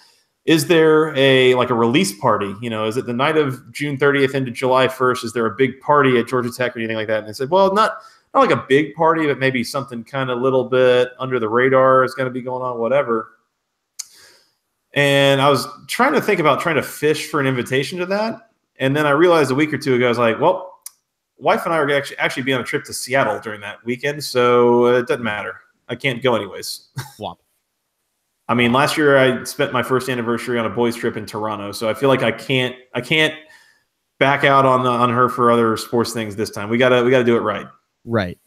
there a release party? Is it the night of June 30th into July 1st? Is there a big party at Georgia Tech or anything like that? And they said, well, not like a big party, but maybe something kind of a little bit under the radar is going to be going on, whatever. And I was trying to think about trying to fish for an invitation to that. And then I realized a week or two ago, I was like, well, wife and I are going to actually be on a trip to Seattle during that weekend, so it doesn't matter. I can't go anyways. Womp. I mean, last year I spent my first anniversary on a boys' trip in Toronto, so I feel like I can't back out on her for other sports things this time. We gotta do it right. Right.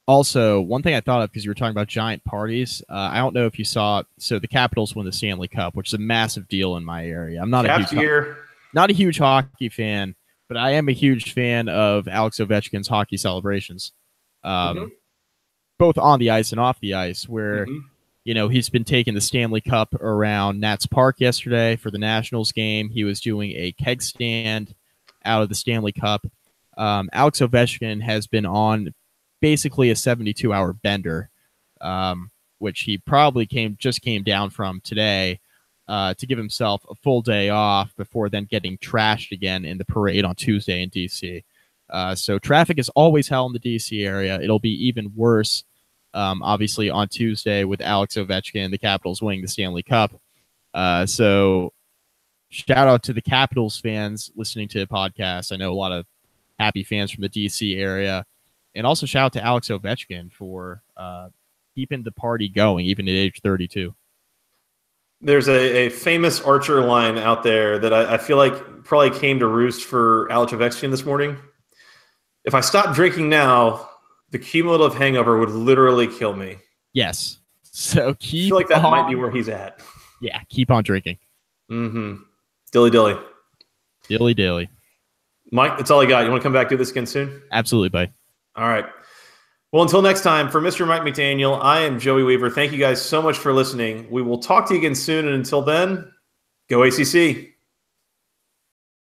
Also, one thing I thought of because you were talking about giant parties, I don't know if you saw. So the Capitals won the Stanley Cup, which is a massive deal in my area. I'm not a huge hockey fan. But I am a huge fan of Alex Ovechkin's hockey celebrations, both on the ice and off the ice, where, he's been taking the Stanley Cup around Nats Park yesterday for the Nationals game. He was doing a keg stand out of the Stanley Cup. Alex Ovechkin has been on basically a 72-hour bender. which he probably just came down from today, to give himself a full day off before then getting trashed again in the parade on Tuesday in DC. So traffic is always hell in the DC area. It'll be even worse, obviously, on Tuesday with Alex Ovechkin, the Capitals winning the Stanley Cup. So shout out to the Capitals fans listening to the podcast. I know a lot of happy fans from the DC area. And also shout out to Alex Ovechkin for keeping the party going, even at age 32. There's a famous Archer line out there that I feel like probably came to roost for Alex Ovechkin this morning. If I stopped drinking now, the cumulative hangover would literally kill me. Yes. So I feel like that might be where he's at. Yeah, keep on drinking. Mm-hmm. Dilly dilly. Dilly dilly. Mike, that's all I got. You want to come back to this again soon? Absolutely, buddy. All right. Well, until next time, for Mr. Mike McDaniel, I am Joey Weaver. Thank you guys so much for listening. We will talk to you again soon. And until then, go ACC.